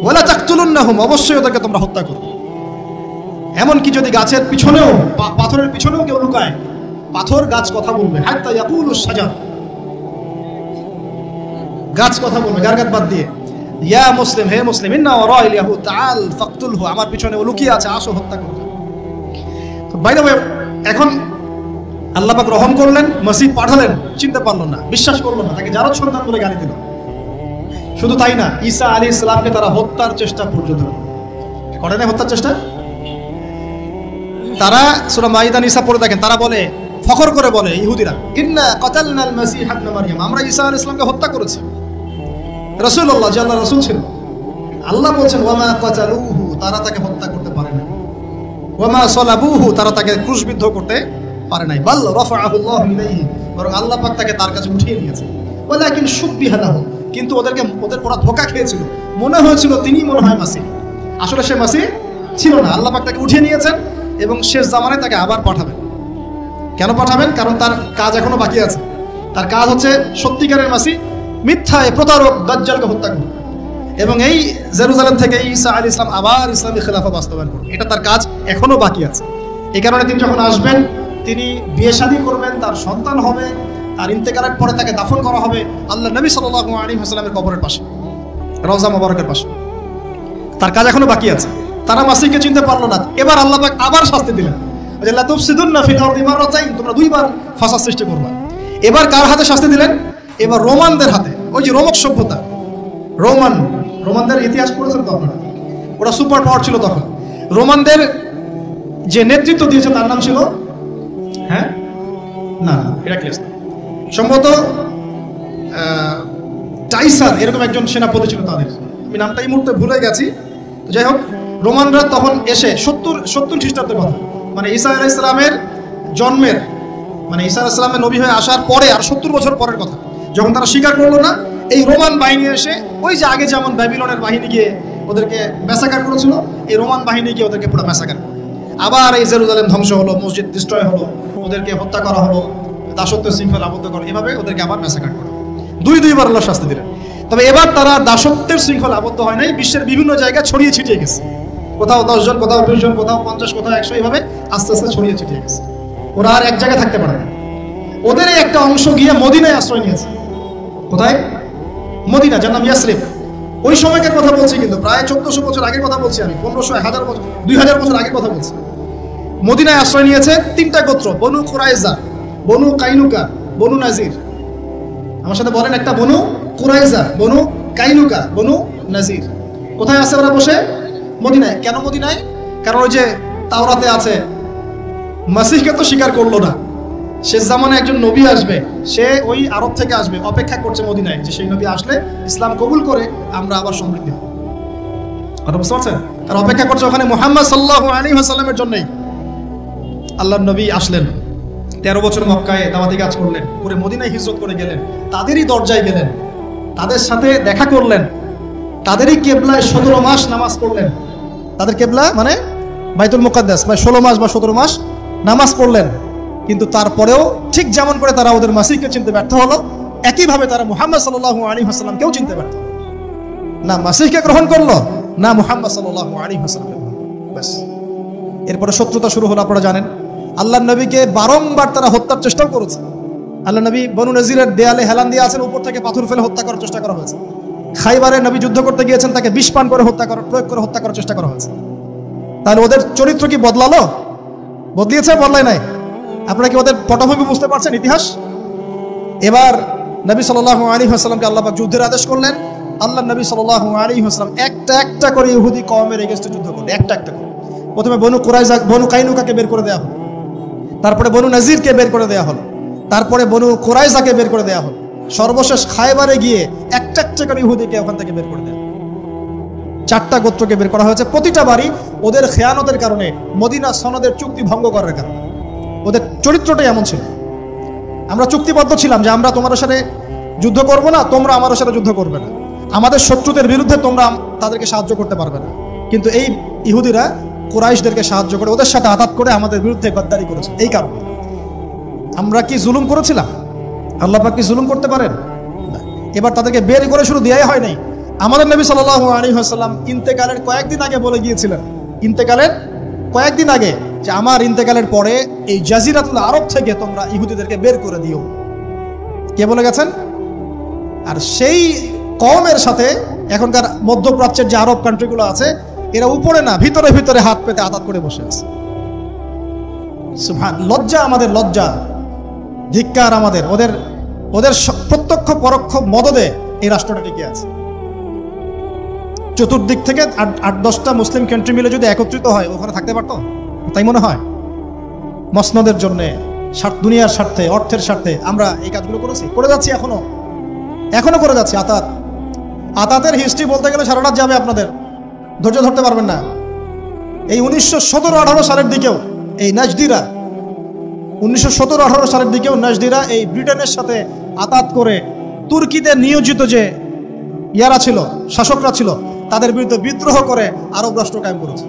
ওয়ালা তাকতুলুন্নাহুম, অবশ্যই ওদেরকে তোমরা হত্যা করো। এমনকি যদি গাছের পিছনেও পাথরের পিছনেও কেউ লুকায়, পাথর গাছ কথা বলবে, হাত্তা ইয়াকুলুস শাজার, গাছ কথা বলবে গারগাত বাদ দিয়ে, ইয়া মুসলিম, হে মুসলিম, ইন্না ওয়ারাইল ইয়াহুদ তাআল ফাকতুলহু, আমার পিছনে ও লুকিয়ে আছে, আসো হত্যা করো। তো বাই দ্য ওয়ে, এখন আল্লাহ পাক রহম করলেন, মসজিদ পাঠালেন, চিনতে পারলো না, বিশ্বাস করলো না, তাকে জারদ সন্তান বলে গালি দিল। শুধু তাই না, ঈসা আলাইহিস সালামকে তারা হত্যার চেষ্টা পর্যন্ত করে না। হত্যার চেষ্টা তারা সূরা মাইদা নিসা পড়ে দেখেন, তারা বলে, ফখর করে বলে ইহুদিরা, ইন্না কাতালনাল মাসিহ ইবনে মারইয়াম, আমরা ঈসা আলাইহিস সালামকে হত্যা করেছি। রাসূলুল্লাহ যে আল্লাহর রাসূল ছিল, আল্লাহ বলছেন ওয়ামা কাতালুহু, তারা তাকে হত্যা করতে পারে না, ওয়ামা সালাবুহু, তারা তাকে ক্রুশবিদ্ধ করতে পারে নাই, বাল রাফাআহু আল্লাহু ইলাইহি, বরং আল্লাহ পাক তাকে তার কাছে উঠিয়ে নিয়েছে। ওয়ালাকিন শুববিহা লাহু, কিন্তু ওদের পড়া ধোঁকা খেয়েছিল, মনে হয়েছিল তিনি মনে হয় মাসিহ, আসলে সে মাসিহ ছিল না। আল্লাহ পাক তাকে উঠিয়ে নিয়েছেন এবং শেষ জামানায় তাকে আবার পাঠাবেন। কেন পাঠাবেন? কারণ তার কাজ এখনো বাকি আছে। তার কাজ হচ্ছে সত্যিকারের মাসিহ মিথ্যায় প্রতারক দাজ্জালকে হত্যা করবে এবং এই জেরুজালেম থেকে ঈসা আলাইহিস সালাম আবার ইসলামী খেলাফা বাস্তবায়ন করবে। এটা তার কাজ এখনো বাকি আছে। এই কারণে তিনি যখন আসবেন, তিনি বিয়ে শাদী করবেন, তার সন্তান হবে, তার ইন্তেকালের পরে তাকে দাফন করা হবে আল্লাহ নবী সাল্লাল্লাহু আলাইহি ওয়াসাল্লামের কবরের পাশে, রওজা মুবারকের পাশে। তার কাজ এখনো বাকি আছে। তারা মাসিহকে চিনতে পারলো না। এবার আল্লাহ পাক আবার শাস্তি দিলেন, যে লা তুফসিদুন্না ফিল আরদি মাররাতাইন, তোমরা দুইবার ফাসাদ সৃষ্টি করবা। এবার কার হাতে শাস্তি দিলেন? এবার রোমানদের হাতে। ওই যে রোমক সভ্যতা, রোমানদের ইতিহাস পড়েছেন তো আপনারা, ওরা সুপার পাওয়ার ছিল তখন। রোমানদের যে নেতৃত্ব দিয়েছে তার নাম ছিল, হ্যাঁ না হেরাক্লিয়াস, সম্ভবত টাইসার, এরকম একজন সেনাপতি ছিল তাদের, আমি নামটা এই মুহূর্তে ভুলে গেছি। যাই হোক, রোমানরা তখন এসে 70 খ্রিস্টাব্দের কথা, মানে ঈসা আলাইহিস সালামের জন্মের, মানে ঈসা আলাইহিস সালামের নবী হয়ে আসার পরে আর 70 বছর পরের কথা, যখন তারা স্বীকার করলো না, এই রোমান বাহিনী এসে, ওই যে আগে যেমন ব্যাবিলনের বাহিনী গিয়ে ওদেরকে ম্যাসাকার করেছিল, এই রোমান বাহিনী গিয়ে ওদেরকে পুরো ম্যাসাকার করে। আবার এই জেরুজালেম ধ্বংস হলো, মসজিদ ডিস্ট্রয় হলো, ওদেরকে হত্যা করা হলো, দাসত্বের শৃঙ্খলা আবদ্ধ করা, এভাবে ওদেরকে আবার ম্যাসাকার করা। দুইবার আল্লাহ শাস্তি দিলেন। তবে এবার তারা দাসত্বের শৃঙ্খলা আবদ্ধ হয় নাই, বিশ্বের বিভিন্ন জায়গায় ছড়িয়ে ছিটিয়ে গেছে। কোথাও 10 জন, কোথাও 20 জন, কোথাও 50, কোথাও 100, এইভাবে আস্তে আস্তে ছড়িয়ে ছিটিয়ে গেছে। ওরা আর এক জায়গায় থাকতে পারে না। ওদের একটা অংশ গিয়ে মদিনায় আশ্রয় নিয়েছে। কোথায়? মদিনা, যার নাম ইয়াসরিব। ওই সময়কার কথা বলছি, কিন্তু প্রায় 1400 বছর আগের কথা বলছি আমি, 1500, 1000 বছর, 2000 বছর আগের কথা বলছি। মদিনায় আশ্রয় নিয়েছে 3টা গোত্র, বনু কুরাইজা, বনু কাইনুকা, বনু নাজির। আমার সাথে বলেন একটা, বনু কুরাইজা, বনু কাইনুকা, বনু নাজির। কোথায় আছে ওরা বসে? মদিনায়। কেন মদিনায়? কারণ ওই যে তাওরাতে আছে, মাসিহকে তো স্বীকার করলো না, শেষ জামানে একজন নবী আসবে, সে ওই আরব থেকে আসবে, অপেক্ষা করছে মদিনায়, যে সেই নবী আসলে ইসলাম কবুল করে আমরা আবার সমৃদ্ধি হব। কথা বুঝতে পারছেন? তারা অপেক্ষা করছে ওখানে মুহাম্মদ সাল্লাল্লাহু আলাইহি ওয়াসাল্লামের জন্যই। আল্লাহর নবী আসলেন, 13 বছর মক্কায় দাওয়াতি কাজ করলেন, পরে মদিনায় হিজরত করে গেলেন, তাদেরই দরজায় গেলেন, তাদের সাথে দেখা করলেন, তাদেরই কেবলায় 17 মাস নামাজ পড়লেন। তাদের কেবলা মানে বাইতুল মুকাদ্দাস, 16 মাস বা 17 মাস নামাজ পড়লেন। কিন্তু তারপরেও ঠিক যেমন করে তারা ওদের মাসিহকে চিনতে ব্যর্থ হলো, একইভাবে তারা মুহাম্মদ সাল্লাল্লাহু আলাইহি ওয়াসাল্লামকেও চিনতে ব্যর্থ হলো। না মাসিহকে গ্রহণ করলো, না মুহাম্মদ সাল্লাল্লাহু আলাইহি ওয়াসাল্লামকে। ব্যাস, এরপরে শত্রুতা শুরু হলো। আপনারা জানেন, আল্লাহর নবীকে বারংবার তারা হত্যার চেষ্টাও করেছে। আল্লাহ নবী বনু নজিরের দেয়ালে হেলান দিয়ে আছেন, উপর থেকে পাথর ফেলে হত্যা করার চেষ্টা করা হয়েছে। খাইবারে নবী যুদ্ধ করতে গিয়েছেন, তাকে বিষ পান করে প্রয়োগ করে হত্যা করার চেষ্টা করা হয়েছে। তাহলে ওদের চরিত্র কি বদলালো? বদলিয়েছে? বদলায় নাই। আপনারা কি ওদের পটভূমি বুঝতে পারছেন, ইতিহাস? এবার নবী সাল্লাল্লাহু আলাইহি ওয়াসাল্লামকে আল্লাহ পাক যুদ্ধের আদেশ করলেন। আল্লাহ নবী সাল্লাল্লাহু আলাইহি ওয়াসাল্লাম একটা করে ইহুদি কওমের এগেইনস্টে যুদ্ধ করলেন, একটা করে। প্রথমে বনু কুরাইজা, বনু কাইনুকাকে বের করে দেওয়া হলো, তারপরে বনু নাজিরকে বের করে দেওয়া হলো, তারপরে বনু কুরাইজাকে বের করে দেওয়া হলো। সর্বশেষ খায়বারে গিয়ে একটা একটা করে ইহুদিকে ওখান থেকে বের করে দেয়। 4টা গোত্রকে বের করা হয়েছে, প্রতিটা বাড়ি ওদের খেয়ানতের কারণে, মদিনা সনদের চুক্তি ভঙ্গ করার কারণে। ওদের চরিত্রটাই এমন ছিল। আমরা চুক্তিবদ্ধ ছিলাম যে আমরা তোমার সাথে যুদ্ধ করব না, তোমরা আমার সাথে যুদ্ধ করবে না, আমাদের শত্রুদের বিরুদ্ধে তোমরা তাদেরকে সাহায্য করতে পারবে না। কিন্তু এই ইহুদিরা কুরাইশদেরকে সাহায্য করে, ওদের সাথে আঘাত করে আমাদের বিরুদ্ধে গদ্দারি করেছে। এই কারণে আমরা কি জুলুম করেছিলাম? আল্লাহ পাক কি জুলুম করতে পারেন? এবার তাদেরকে বের করে শুরু দেয়াই হয় নাই। আমাদের নবী সাল্লাল্লাহু আলাইহি ওয়াসাল্লাম ইন্তেকালের কয়েকদিন আগে বলে গিয়েছিলেন, ইন্তেকালের কয়েকদিন আগে, যে আমার ইন্তেকালের পরে এই জাজিরাতুল আরব থেকে তোমরা ইহুদিদেরকে বের করে দিও। কে বলে গেছেন? আর সেই কওমের সাথে এখনকার মধ্যপ্রাচ্যের যে আরব কান্ট্রিগুলো আছে, এরা উপরে না ভিতরে ভিতরে হাত পেতে আঘাত করে বসে আছে। সুবহান, লজ্জা আমাদের, লজ্জা, ধিক্কার আমাদের। ওদের ওদের প্রত্যক্ষ পরোক্ষ মদদে এই রাষ্ট্রটা টিকে আছে। চতুর্দিক থেকে 8-10টা মুসলিম কান্ট্রি মিলে যদি একত্রিত হয়, ওখানে থাকতে পারতো? তাই মনে হয়? মসনদের জন্যে, দুনিয়ার স্বার্থে, অর্থের স্বার্থে আমরা এই কাজগুলো করেছি, করে যাচ্ছি, এখনো করে যাচ্ছি। আতাতের হিস্ট্রি বলতে গেলে সারা রাত যাবে, আপনাদের ধৈর্য ধরতে পারবেন না। এই 1917-18 সালের দিকেও এই নাজদিরা, 1917-18 সালের দিকেও নাজদিরা এই ব্রিটেনের সাথে আতাত করে তুর্কিদের নিয়োজিত যে ছিল, শাসকরা ছিল, তাদের বিরুদ্ধে বিদ্রোহ করে আরব রাষ্ট্র কায়েম করেছে।